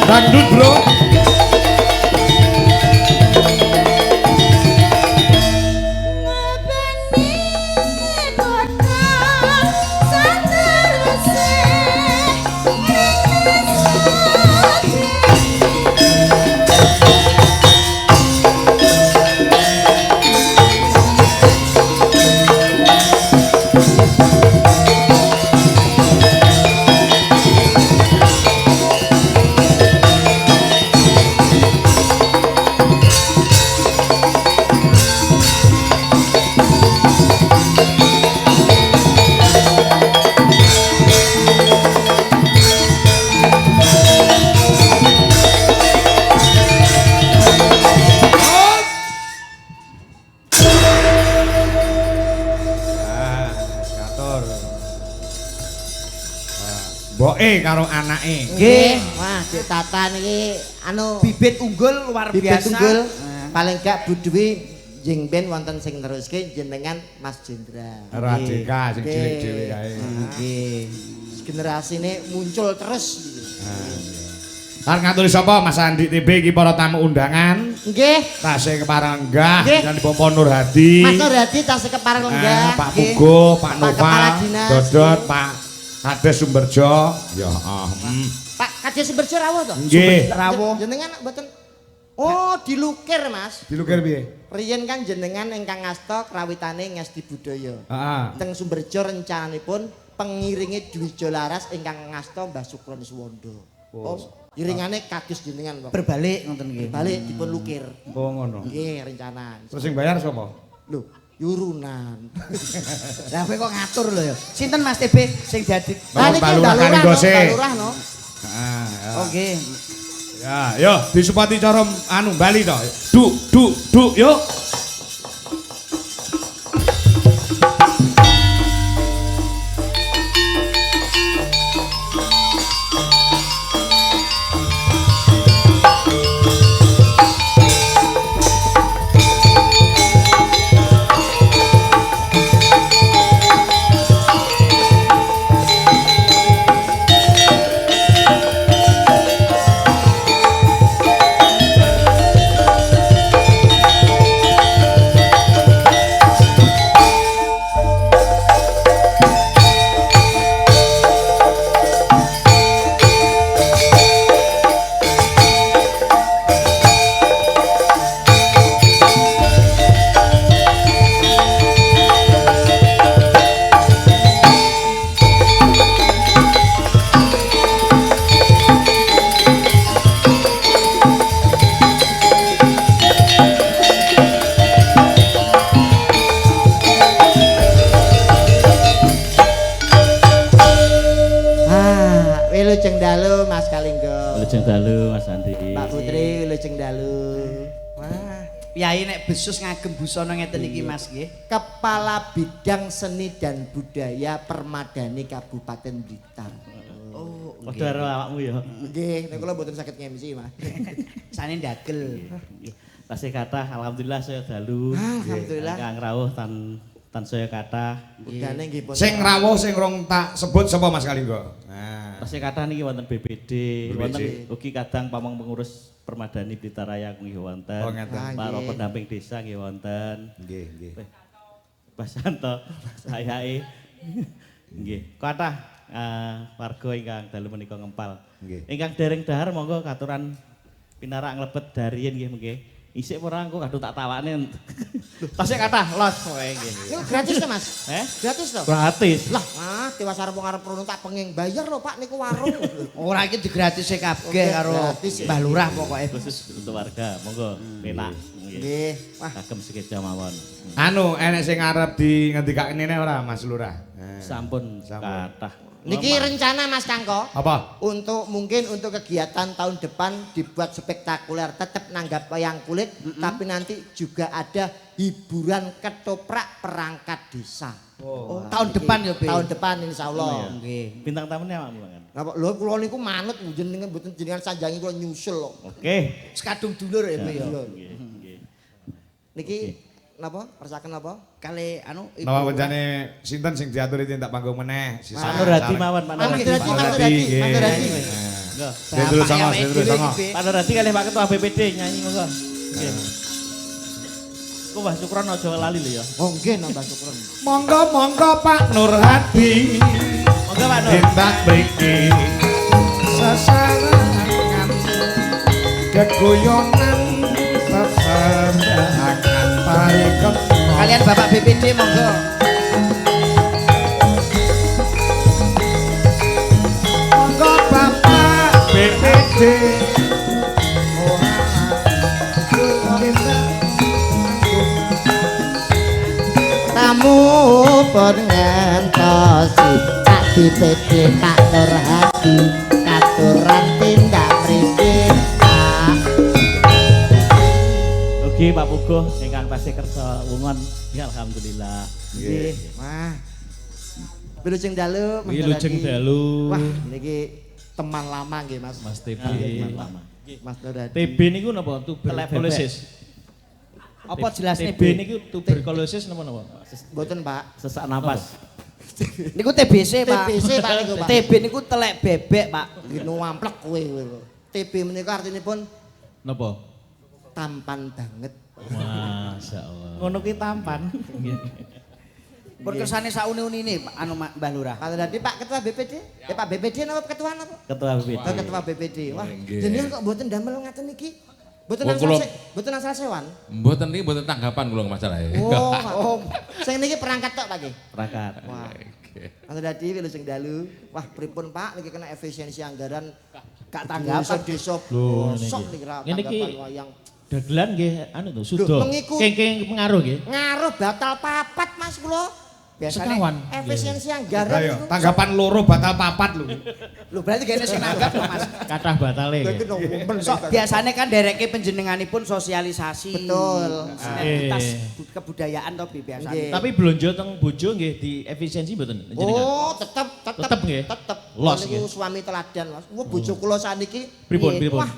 Dangdut bro. Boke karo anake. Nggih. Wah, Dik Tata niki anu Bibit unggul luar bibit biasa. unggul. Paling gak Bu Dwi jeng ben wonten sing neruske jenengan Mas Jendra. Radika sing cilik dhewe kae. Nggih. Generasine muncul terus. Lan ngaturi sapa Mas Andi TB iki para tamu undangan. Nggih. Tasih keparenggah Nggih. dan Bapak Nur Hadi. Mas Nur Hadi tasih kepareng lenggah. Pak Pugo, Pak Pak Kepala Nova, Dinas. Dodot, Pak Kades Sumberjo. Ya, Pak Kades Sumberjo rawuh to? Nggih. Rawuh. Jenengan mboten. Oh, dilukir, Mas. Dilukir piye? Riyen kan jenengan ingkang ngasta krawitane ngesti budaya. Heeh. Teng Sumberjo rencananipun pengiringi Dwijo Laras ingkang ngasta Mbah Sukron Suwondo. Oh, iringane kados jenengan, Pak. Berbalik ngoten nggih. Balik dipun lukir. Oh ngono. Nggih, rencana. Terus sing bayar sapa? Lho, yurunan. Lah kowe kok ngatur lho ya. Sinten Mas TB sing dadi Lah niki Balurah Balurah kali no, gose. Balurah no. Heeh. Oh nggih. Ya, yo disupati cara anu Bali to. Duk, yuk. wilujeng dalu Mas Kalingga. Wilujeng dalu Mas Andi. Mbak Putri wilujeng dalu. Wah, Piyai nek besus ngagem busana ngeten iki Mas nggih. Kepala Bidang Seni dan Budaya Permadani Kabupaten Blitar. Oh, Padha karo awakmu ya. Nggih, nek kula mboten saged ngemsi, Mas. Sane ndagel. Tasih kathah alhamdulillah saya dalu. Alhamdulillah. Kang rawuh tan saya kathah. Budane nggih pun. Sing rawuh sing rong tak sebut sapa Mas Kalingga? Nah. Tasih kathah niki wonten BPD, BPD. wonten ugi kadang pamong pengurus Permadani Blitar Raya nggih wonten. Oh, ngeten. Para pendamping desa nggih wonten. Nggih, nggih. Pak Santo, sayae. Nggih, kathah warga ingkang dalu menika ngempal. Nggih. Ingkang dereng dahar monggo katuran pinarak nglebet dariyen nggih mengke. Isik ora engko kadung tak tawane. Tasih kathah los kowe nggih. Niku gratis to, Mas? Gratis to? Gratis. Lah, dewasa arep ngarep rono tak pengen bayar lho, Pak, niku warung. Ora iki digratise kabeh Oke, karo gratis. Mbah Lurah pokoke. Khusus untuk warga, monggo penak. Nggih. Wah, Kagem sekeja mawon. Anu enek sing arep di ngendikake kene ora Mas Lurah? Nah. Sampun Sampun. kathah. niki rencana Mas Kangko. Apa? Untuk mungkin untuk kegiatan tahun depan dibuat spektakuler, tetap nanggap wayang kulit, tapi nanti juga ada hiburan ketoprak perangkat desa. Oh, tahun depan ya, Be. Tahun depan insya Allah. Nggih. Bintang tamunya awakmu kan. Napa lho kula niku manut jenengan mboten jenengan sanjangi kula nyusul lho. Oke. Sekadung dulur ya, Be ya. Nggih, nggih. Niki napa? Persaken napa? Kali anu Ibu. Napa bencane sinten sing diatur iki tak panggung meneh? Sisa. Pak Nurhadi mawon, Pak Manur Nurhadi. Hadi, Manur Hadi, Manur Hadi. Nggih. Dendul songo, dendul songo. Pak Nurhadi kalih Pak Ketua BPD nyanyi monggo. Nggih. Ku Mbah Sukron aja lali lho ya. Oh nggih nambah syukur. Monggo monggo Pak Nurhadi. Monggo Pak Nur. Tindak mriki sasarangan keguyonan tetandangan pariketo. Kalian Bapak BPD monggo. Monggo Bapak BPD. Tamu pengentosi Pak BPD Pak Nurhadi katuran tindak mriki Pak. Ugi Pak Puguh ingkang tasih kersa wungon. Ya alhamdulillah. Nggih. Wah. Wilujeng dalu Mas Wilujeng Nurhadi. dalu. Wah, niki teman lama nggih Mas. Mas TB. Lama. Mas Nurhadi. TB niku napa? Tuberkulosis. Apa jelasnya, TB Bu? niku tuberkulosis napa? Mboten Pak. Sesak napas. Niku TBC, Pak. TBC Pak niku Pak. TB niku telek bebek, Pak. Gino wamplek kowe. TB menika artinipun Napa? tampan banget. Masya Allah. Ngono ki tampan. Pun kersane sauni-unine Pak anu Mbah Lurah. Kalau tadi Pak Ketua BPD, Pak BPD napa ketua napa? Ketua BPD. Oh, Ketua BPD. Wah, jenengan kok mboten damel ngaten niki? Mboten Wong asal kula- mboten asal sewan. Mboten niki mboten tanggapan kula masalahe. Oh, oh. Sing niki perangkat tok Pak nggih. Perangkat. Wah. Kalau tadi wilujeng dalu, wah pripun Pak niki kena efisiensi anggaran Gak tanggapan. desa Loh, bosok niki. niki ra Ngene iki tanggapan wayang. dagelan nggih anu to, sudo. mengikut- Kengkeng pengaruh nggih. Ngaruh batal papat Mas kula. Biasane Sekawan. Efisiensi anggaran Ayo, niku. tanggapan loro batal papat lho. Lho berarti kene sing nanggap lho, Mas. Kathah batale Lagi nggih. nomor So, biasanya kan dereke penjenenganipun sosialisasi. Betul. Sinergitas Eh. kebudayaan to Bi, biasanya. Nggih. Tapi blonjo teng bojo nggih di efisiensi mboten jenengan. Oh, tetep Tetep nggih? Tetep. Los Niku nggih? suami teladan, Mas. Wah, bojo kula saniki Pripun, piye? pripun? Wah,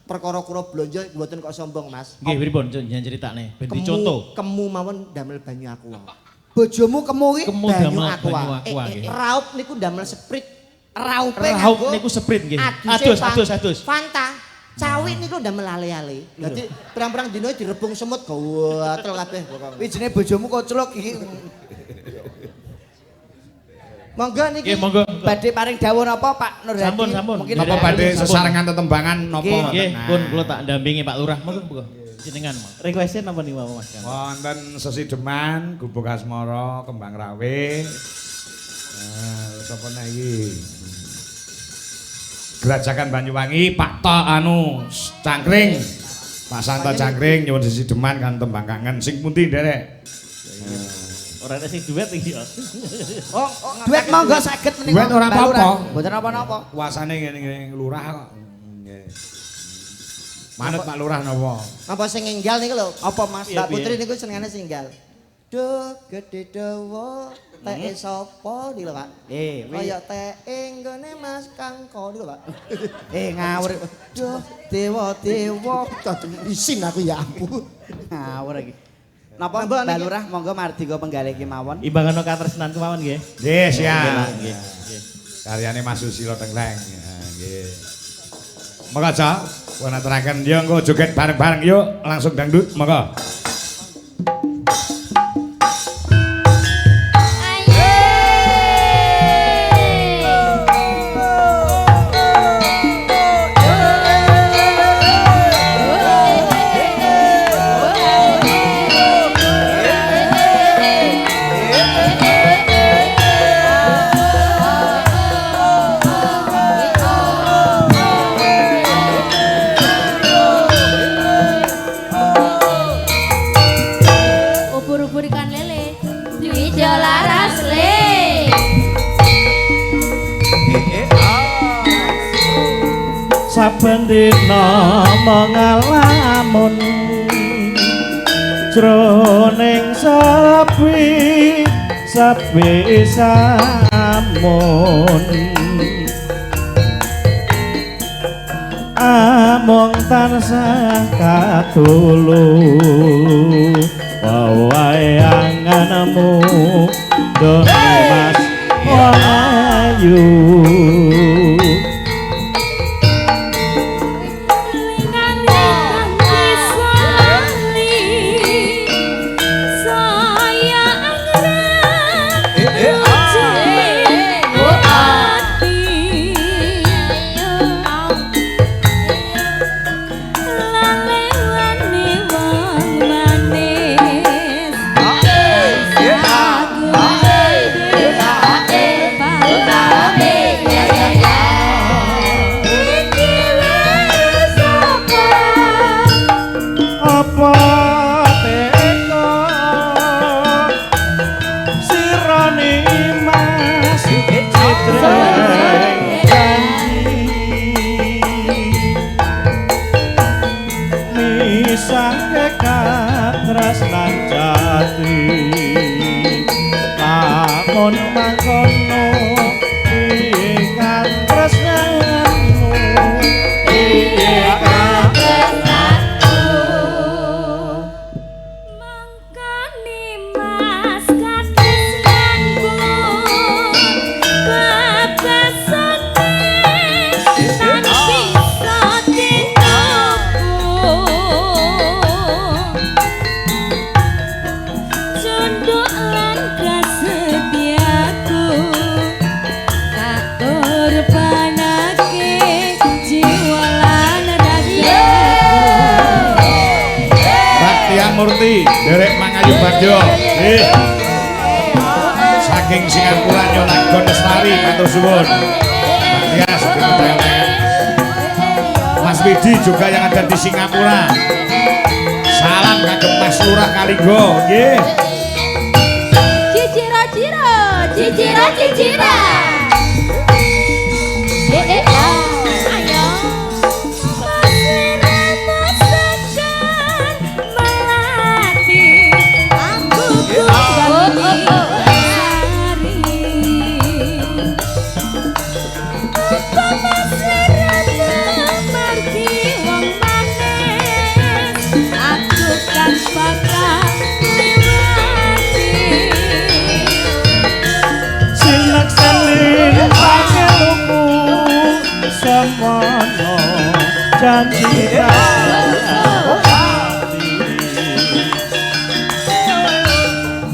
perkara kula blonjo mboten kok sombong, Mas. Nggih pripun jenengan critakne? Ben dicontoh. Kemu mawon damel banyu aqua. Bojomu kemu ki Kemu damel banyu aqua nggih. Raup niku damel sprit. raupe Raup nganggo niku sprint nggih. Aduse Adus. Fanta. Cawik niku damel ale-ale. Dadi perang-perang dino direbung semut gawatel kabeh pokoknya. wijine bojomu koclok iki. Monggo niki. Nggih monggo. Badhe paring dawuh napa Pak Nurhadi? Sampun, sampun. Mungkin Napa ada- badhe Sampun. sesarengan tetembangan napa? Nggih, Nah. pun kula tak dampingi Pak Lurah. Monggo jenengan. Mas. Request napa nih Mas Kang? Wonten sesideman, Gubuk Asmara, Kembang Rawe. Nah, sapa nek iki? Gerajakan Banyuwangi, Pak To anu Cangkring. Pak Santo Cangkring nyuwun sesideman kan tembang kangen sing pundi nderek? Ora ada sing duet iki ya. Oh, duet monggo saged menika. Duet ora apa-apa. Mboten apa-apa. Kuasane ngene lurah kok. Nggih. Manut Pak Lurah napa? Apa sing enggal niku lho? Apa Mas? Mbak Putri niku senengane sing enggal. Duh gede dawa teke sapa niku lho Pak. Kaya teke nggone Mas Kangko niku lho Pak. Ngawur. Duh dewa-dewa isin aku ya ampun. Ngawur iki. Napa Mbak Lurah monggo mardika penggalih kemawon. Imbangan katresnan kemawon nggih. Nggih, siap. Nggih. Karyane Mas Susilo Tengleng. Nggih. Monggo aja kowe aturaken yo engko joget bareng-bareng yuk langsung dangdut monggo. Saben dina mengalamun jroning sepi samun among tansah katulu wayanganmu dene Mas Wahyu. Murti, derek Mangayu Bagyo. Saking Singapura Nyolagon Lestari, matur suwun. Mas Mas Widi juga yang ada di Singapura. Salam kagem Mas Lurah Kalinggo, nggih. Ciciro, ciciro. Janji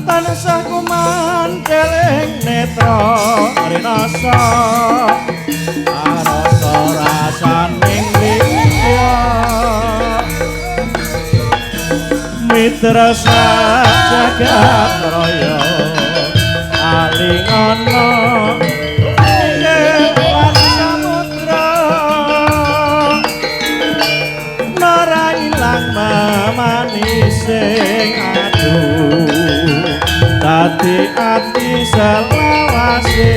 tansah kuman keling netra rinasa arasa rasaning liya mitra jagat raya alingana sing aduh dadi selawase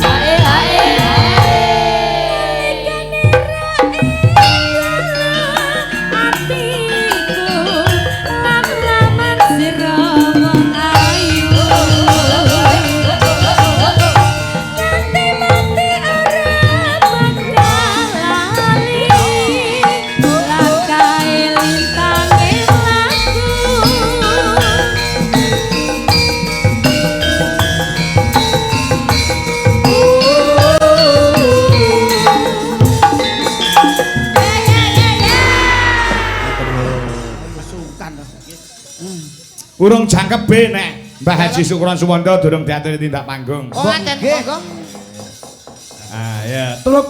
Ae ae Urung jangkep be nek Mbah Haji Sukron Suwondo durung diaturi tindak panggung. Oh, ngaten monggo. Ah ya, tuluk.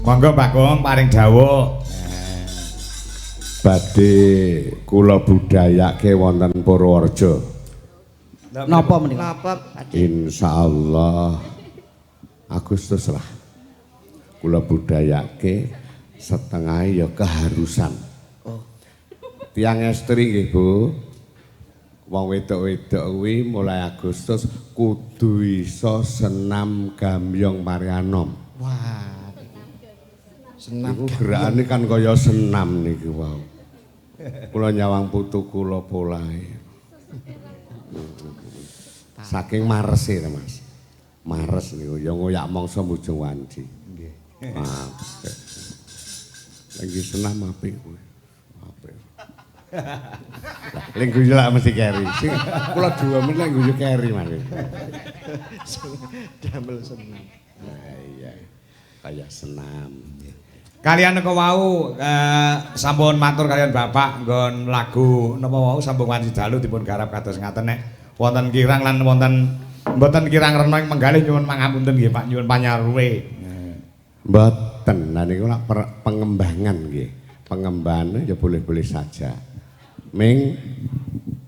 Monggo Pak Gong paring dawuh. Badhe kula budayake wonten Purworejo. Napa menika? Napa? Insyaallah Agustus lah. Kula budayake setengah ya keharusan. Oh. Tiang estri nggih Bu. Wong wedok-wedok kuwi mulai Agustus kudu iso senam gambyong Marianom. Wah. Senam iku gerakane kan kaya senam niki wau. Kula nyawang putu kula polahe. Saking marese Mas. Mares niku ya ngoyak mangsa mujung wanci. Nggih. Lagi senam apik kuwi. Apik. Lek guyu lak mesti keri. Sing kula 2 menit lek guyu keri Mas. damel senam. Nah iya. Kaya senam. Kalian napa wau sampun matur kalian Bapak nggon lagu napa wau sambung wanci dalu dipun garap kados ngaten nek wonten kirang lan wonten mboten kirang rena ing menggalih nyuwun pangapunten nggih Pak nyuwun panyarwe. Mboten, nah niku lak pengembangan nggih. Pengembangan ya boleh-boleh saja. Ming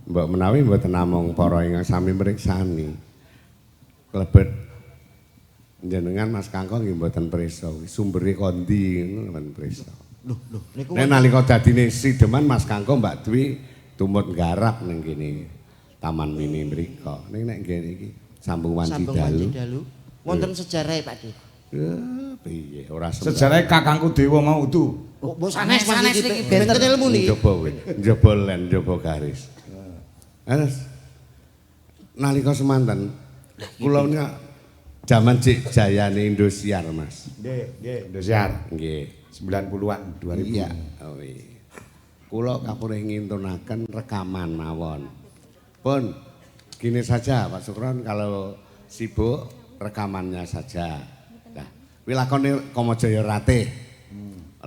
mbok menawi mboten namung para ingkang sami mriksani. Klebet jenengan Mas Kangkong nggih mboten prisa. Sumbere kondi ngono mboten prisa. Lho, niku nek nalika dadine sideman Mas Kangkong Mbak Dwi tumut garap ning kene Taman Mini mriko. Ning nek ngene iki sambung wanci dalu. Wonten sejarahe Pak Dik. Ya piye ora sejarahe kakangku Dewa mau utu. Mbok sanes niki benten ilmu niki. Njaba kuwi, njaba len, njaba garis. Nalika semanten kula jaman Cik Jayane Indosiar, Mas. Nggih, Indosiar. Nggih, 90-an, 2000. Iya, oh iya. Kula kapurih ngintunaken rekaman mawon. Pun gini saja Pak Sukron, kalau sibuk rekamannya saja. Nah, kuwi lakone Kamajaya Ratih.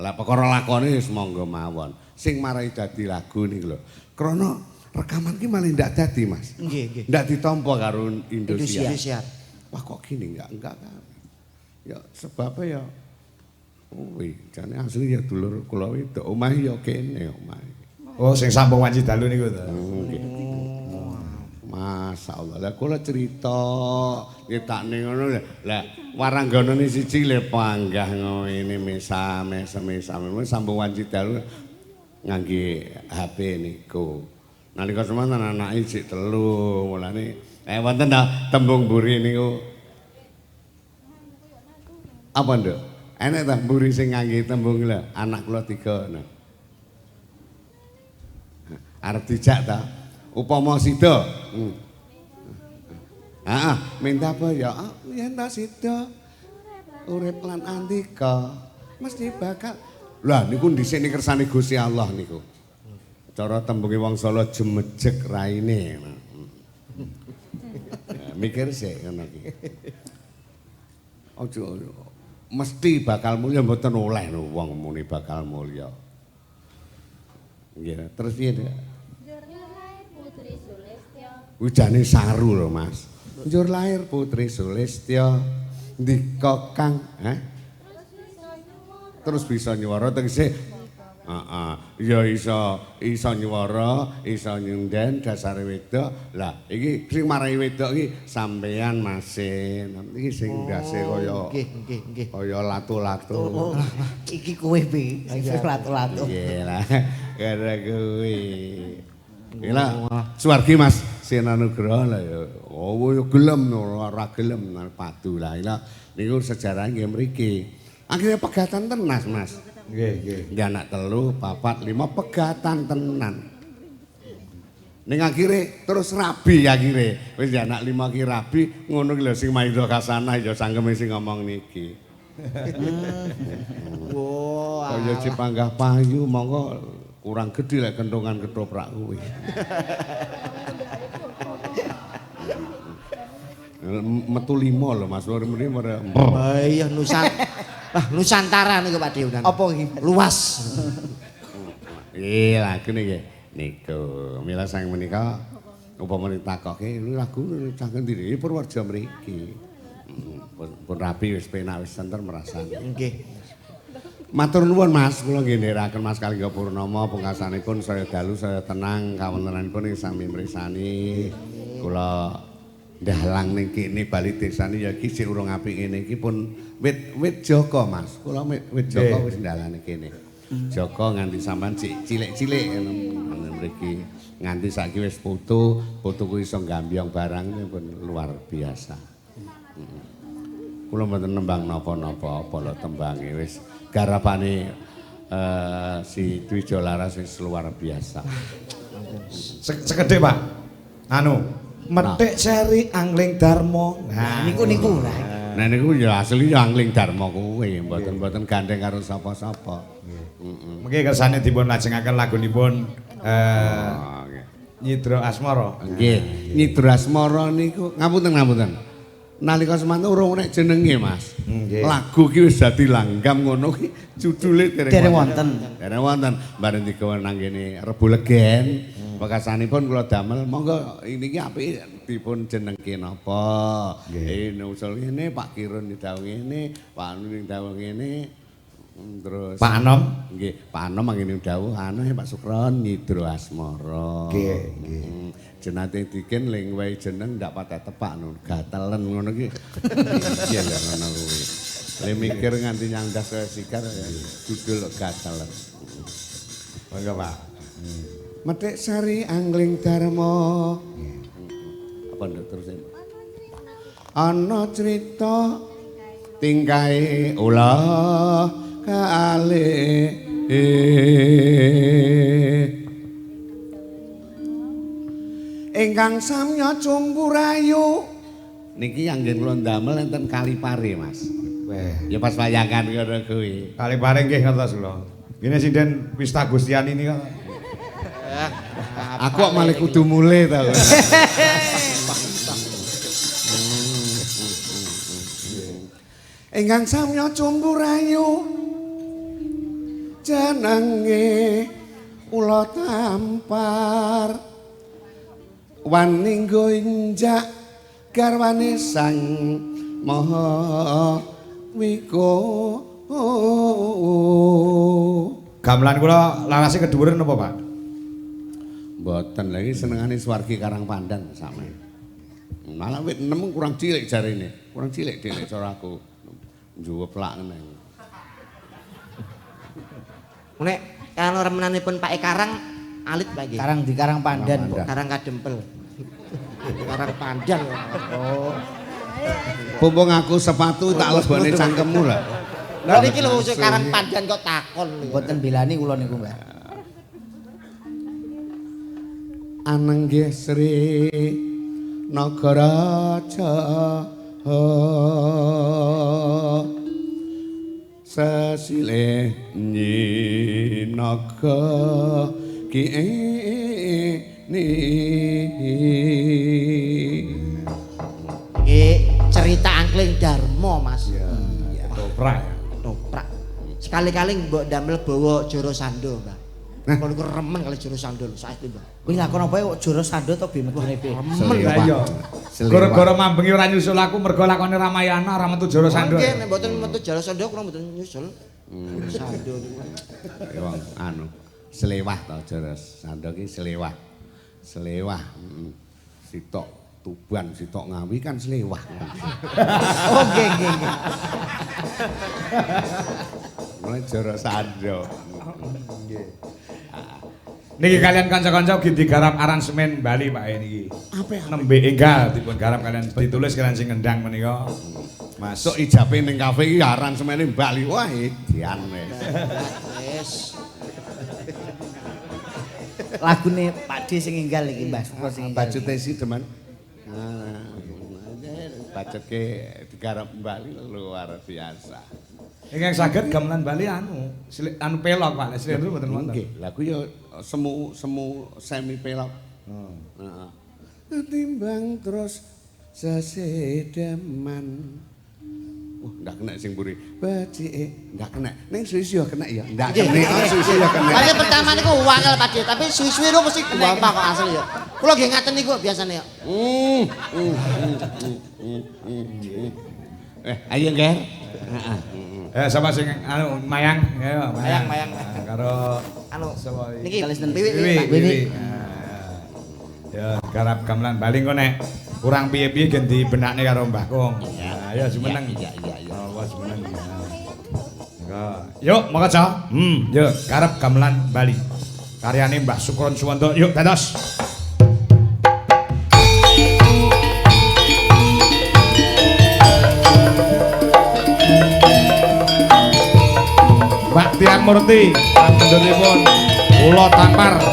Lah perkara lakone wis monggo mawon. Sing marai dadi lagu niku lho. Krana rekaman ki malah ndak dadi, Mas. Nggih, nggih. Ndak ditampa karo Indosiar. Indosiar. Wah kok gini enggak kan. Ya sebabnya ya wih, jane asli ya dulur kula wedok omah ya kene omah. Oh sing sambung wanci dalu niku to. Nggih. Masyaallah. Lah kula cerita nyetakne ngono lah warangganane siji le panggah ngene mesame sambung wanci dalu ngangge HP niku. Nalika semanten anake sik 3 mulane wonten ta tembung mburi niku. Apa nduk? Enek ta mburi sing ngangge tembung lho, anak kula 3 nah. Arep dijak ta? Upama sida. Heeh, minta apa ya? Yen ta sida urip lan andika mesti bakal. Lah niku dhisik ning kersane Gusti Allah niku. Cara tembunge wong Solo jemejek raine. Mikir sik ngono iki. Aja mesti bakal mulya mboten oleh lho wong muni bakal mulya. Nggih, terus piye, Dik? Ujane saru lho, Mas. Njur lahir Putri Sulistya ndika Kang, terus bisa nyuwara tegese ya iso nyuwara, iso nyunden dasare wedok. Lah iki sing marai wedok iki sampean Masin. Iki sing ndase kaya nggih. Kaya latu-latu. Iki kowe pi, latu-latu. Iya lah, gara kowe. Gila, suwargi Mas Sinanugraha lah ya. Oh ya gelem ora gelem padu lah. Niku sejarah nggih mriki. Akhirnya pegatan tenan Mas. Nggih. Dia anak 3, 4, 5 pegatan tenan. Ning akhire terus rabi akhire. Wis anak 5 ki rabi, ngono ki lho sing Mahendra Kasana ya sangkeme sing ngomong niki. Wah, kaya Cipanggah Payu monggo kurang gedhe lek kentongan ketoprak kuwi. Metu 5 lho Mas, mrene. Iya Nusantara niku Pak Dewan. Apa iki? Luas. Iya lagu niki. Niku mila sang menika upama ditakoke lagu cangkem diri Purworejo mriki. Pun rapi wis penak wis senter merasani. Nggih. Matur nuwun Mas, kula nggih ndherekaken Mas Kalingga Purnama pungkasanipun saya dalu saya tenang kawontenanipun ing sami mrisani. Kula ndalang ning kene bali desane ya iki sik urung apik ngene iki pun wit Joko Mas. Kula wit Joko wis ndalane kene. Joko nganti sampean sik cilik-cilik ngono mriki. Nganti saiki wis putuku iso gambyong barang pun luar biasa. Kula mboten nembang napa-napa apa lho tembange wis garapane si Dwijo Laras wis luar biasa. Sekedhik Pak. Metik seri Angling Darma. Nah, niku. Nah niku ya asli ya Angling Darma kuwi, mboten gandeng karo sapa-sapa. Mengki kersane dipun lajengaken lagunipun Nyidra Asmara. Nggih, Nyidra Asmara niku ngapunten. Nalika semanten urung nek jenenge Mas. Lagu ki wis dadi langgam ngono ki judule dereng wonten. Dereng wonten. Bareng digawe nang kene Rebu Legen. Bekasanipun kula damel monggo niki apik dipun jenengke napa. Nggih usul ngene Pak Kirun didhawuh ngene, Pak Anu didhawuh ngene. Terus Pak Anom nggih, Pak Anom ngene didhawuh anu Pak Sukron Nyidra Asmara. Nggih. Jenate diken ling wae jeneng ndak patah tepak gatelen ngono ki. Iya lho ngono kuwi. Le mikir nganti nyangdas kaya sikar judul gatelen. Monggo Pak. Metik sari Angling Darma. Apa nduk terusin? Ana crita tingkahe ulah kalih ingkang samya cumpurayu niki anggen kula ndamel enten Kalipare Mas. Ya pas wayangan ngono kuwi. Kalipare nggih ngertos kula. Ngene sinden Pista Gustiani nika. Aku kok malah kudu mule ta. Ingkang samya cumpurayu jenenge ula tampar waninggo injak garwane sang maha wiko. Gamelan kula larase kedhuwuren napa Pak? Mboten lagi senengane Swargi Karangpandan sampe. Malah wit 6 kurang cilik jarine. Kurang cilik dhewe cara aku. Njuweplak ngene. Nek kalau remenanipun Pak Karang alit Pak nggih. Karang di Karangpandan. Karang Kadempel. Karangpandan. Oh. Pumpung aku sepatu tak lebone cangkemmu lah. Lah niki lho sing Karangpandan kok takon. Mboten belani kula niku, Mbak. Anenggih Sri Nagaraja sesile nyinaga kene cerita angkling Darmo Mas. Iya. Toprak. Toprak. Sekali-kali mbok damel bawa Joro Sando, Mbak. Kalau ku remen kali Joro Sando lho saiki, Mbak. Kuwi lakon apa ya kok Joro Sando to bimegene piye? Remen Lah iya. Gara-gara mambengi ora nyusul aku mergo lakone Ramayana ora metu Joro Sando. Nggih, nek mboten metu Joro Sando kula mboten nyusul. Sando niku. Wong anu selewah to Joro Sando ki selewah. Selewah. Sitok Tuban, sitok Ngawi kan selewah. Oh nggih nggih nggih. Mulai Joro Sando. Nggih. Niki kalian kanca-kanca ugi digarap aransemen Bali Pak niki. Apa Nembe enggal dipun garap kalian ditulis kalian sing ngendang menika. Masuk ijape ning kafe iki aransemene Bali. Wah, edian wis. Wis. Lagune Pak D sing enggal iki Mbah Sukro sing enggal. Bajute si teman. Bacetke digarap Bali luar biasa. Ingkang saged gamelan Bali anu pelok Pak, slendro mboten wonten. Nggih, lha ku ya semu semi pelok. Heeh. Timbang terus sesedaman. Wah, ndak kena sing mburi. Bacike ndak kena. Ning suwi-suwi ya kena ya. Ndak kena, suwi-suwi ya kena. Kali pertama niku wangel Pak D, tapi suwi-suwi niku mesti gampang kok asli ya. Kula nggih ngaten niku biasane ya. Ayo Nger. Heeh. Sama sing anu Mayang, ayo Mayang. Mayang. Karo Anu sapa niki Wiwi. Wiwi. Ya garap gamelan Bali kok nek kurang piye-piye gen dibenakne karo Mbah Kong. Nah, ya jumeneng. Iya. Oh, wis jumeneng. Enggak. Yuk, makaca. Yuk, garap gamelan Bali. Karyane Mbah Sukron Suwanto. Yuk, dados. Mbak Tiang Murti, pun Pulau Tampar.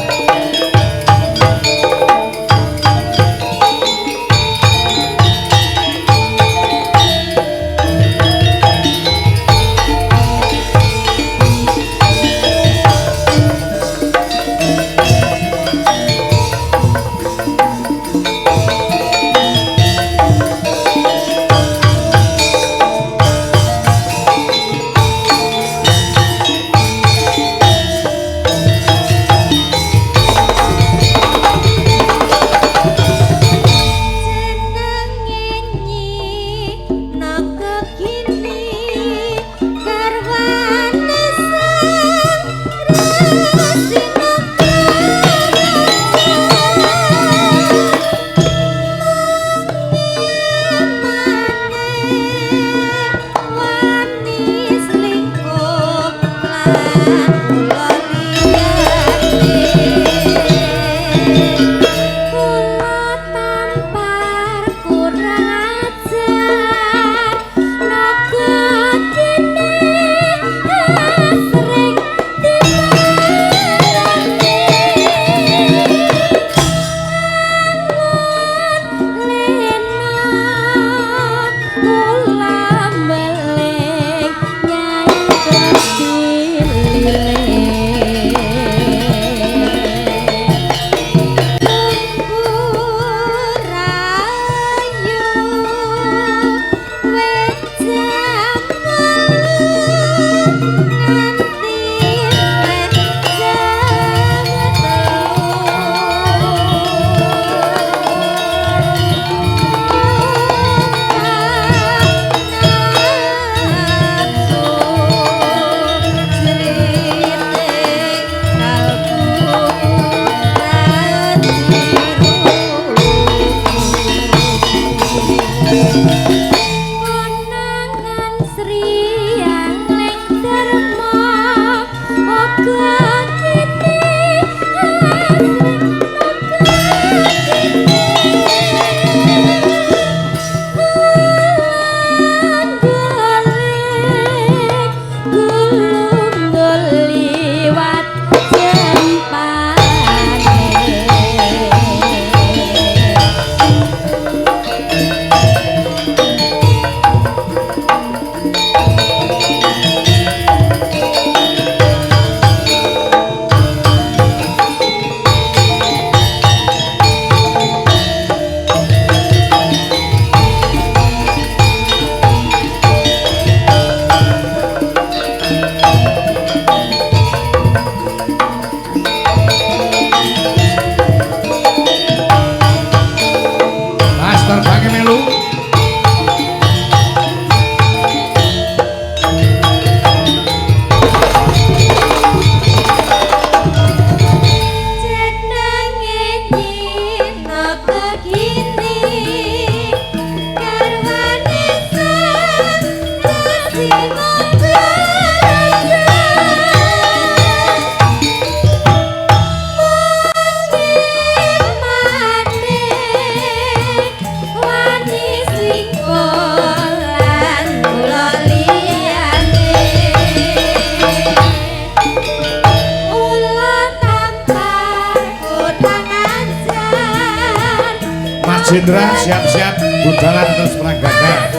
terbangnya melu. Jenderal siap-siap budalan terus meragakan.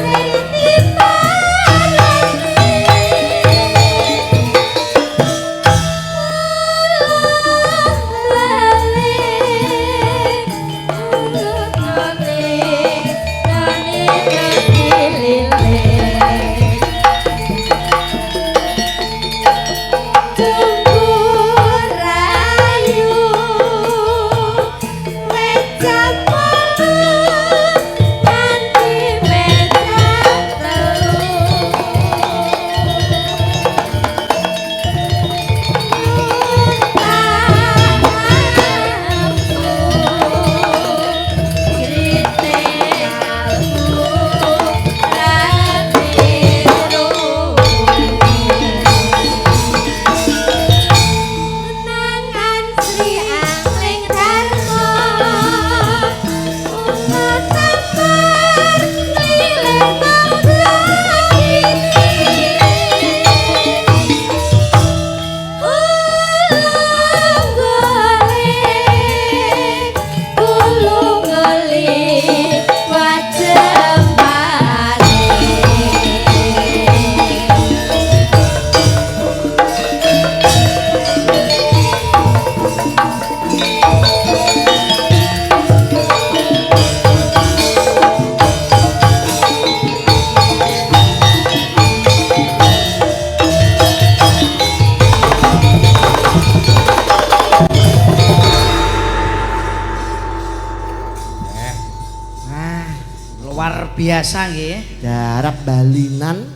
Luar biasa nggih. Garap balinan.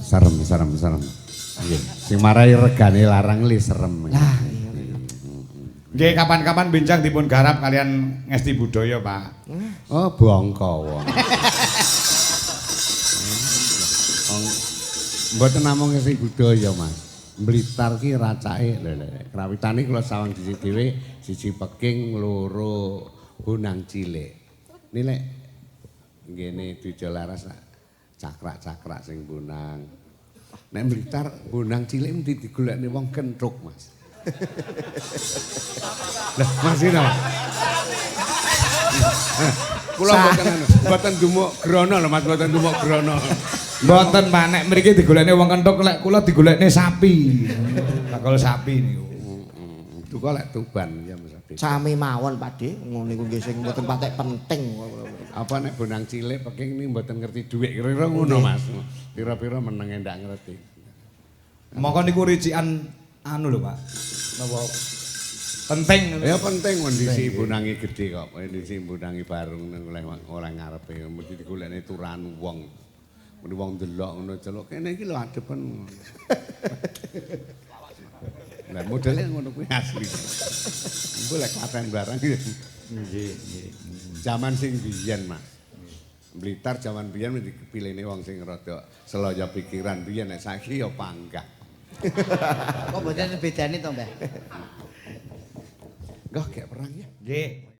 Serem. Nggih. Sing marai regane larang li serem. Lah, Nggih kapan-kapan bincang dipun garap kalian Ngesti Budaya, Pak. Oh, bongko wong. Mboten namung Ngesti Budaya, Mas. Blitar ki racake lho. Krawitane kula sawang dhisik dhewe, siji Peking, loro Bonang Cilik. Nilek ngene Dujo Laras cakrak-cakrak sing bonang. Nek Blitar bonang cilik mesti digolekne wong kentruk, Mas. Lah, Mas Ino. Kula mboten dumuk grono lho, Mas, mboten dumuk grono. Mboten, Pak, nek mriki digolekne wong kentruk, lek kula digolekne sapi. Bakal sapi niku. Duka lek Tuban ya Mas. sami mawon Pakde, ngono niku nggih sing mboten patek penting. Apa nek bonang cilik Peking ini mboten ngerti dhuwit kira-kira ngono Mas. Pira-pira meneng ndak ngerti. Mongko niku ricikan anu lho, Pak. Napa penting? Ya penting kondisi bonangi gede kok. Kondisi bonangi barung oleh ngarepe mesti digolekne turan wong. Muni wong delok ngono celuk kene iki lho adepen. Lah modele ngono kuwi asli. Engko lek klaten barang nggih. Nggih. Zaman sing biyen, Mas. Blitar zaman biyen mesti dipiline wong sing rada selaya pikiran biyen nek saiki ya panggah. Kok mboten bedane to, Mbah? Enggak kayak perang ya. Nggih.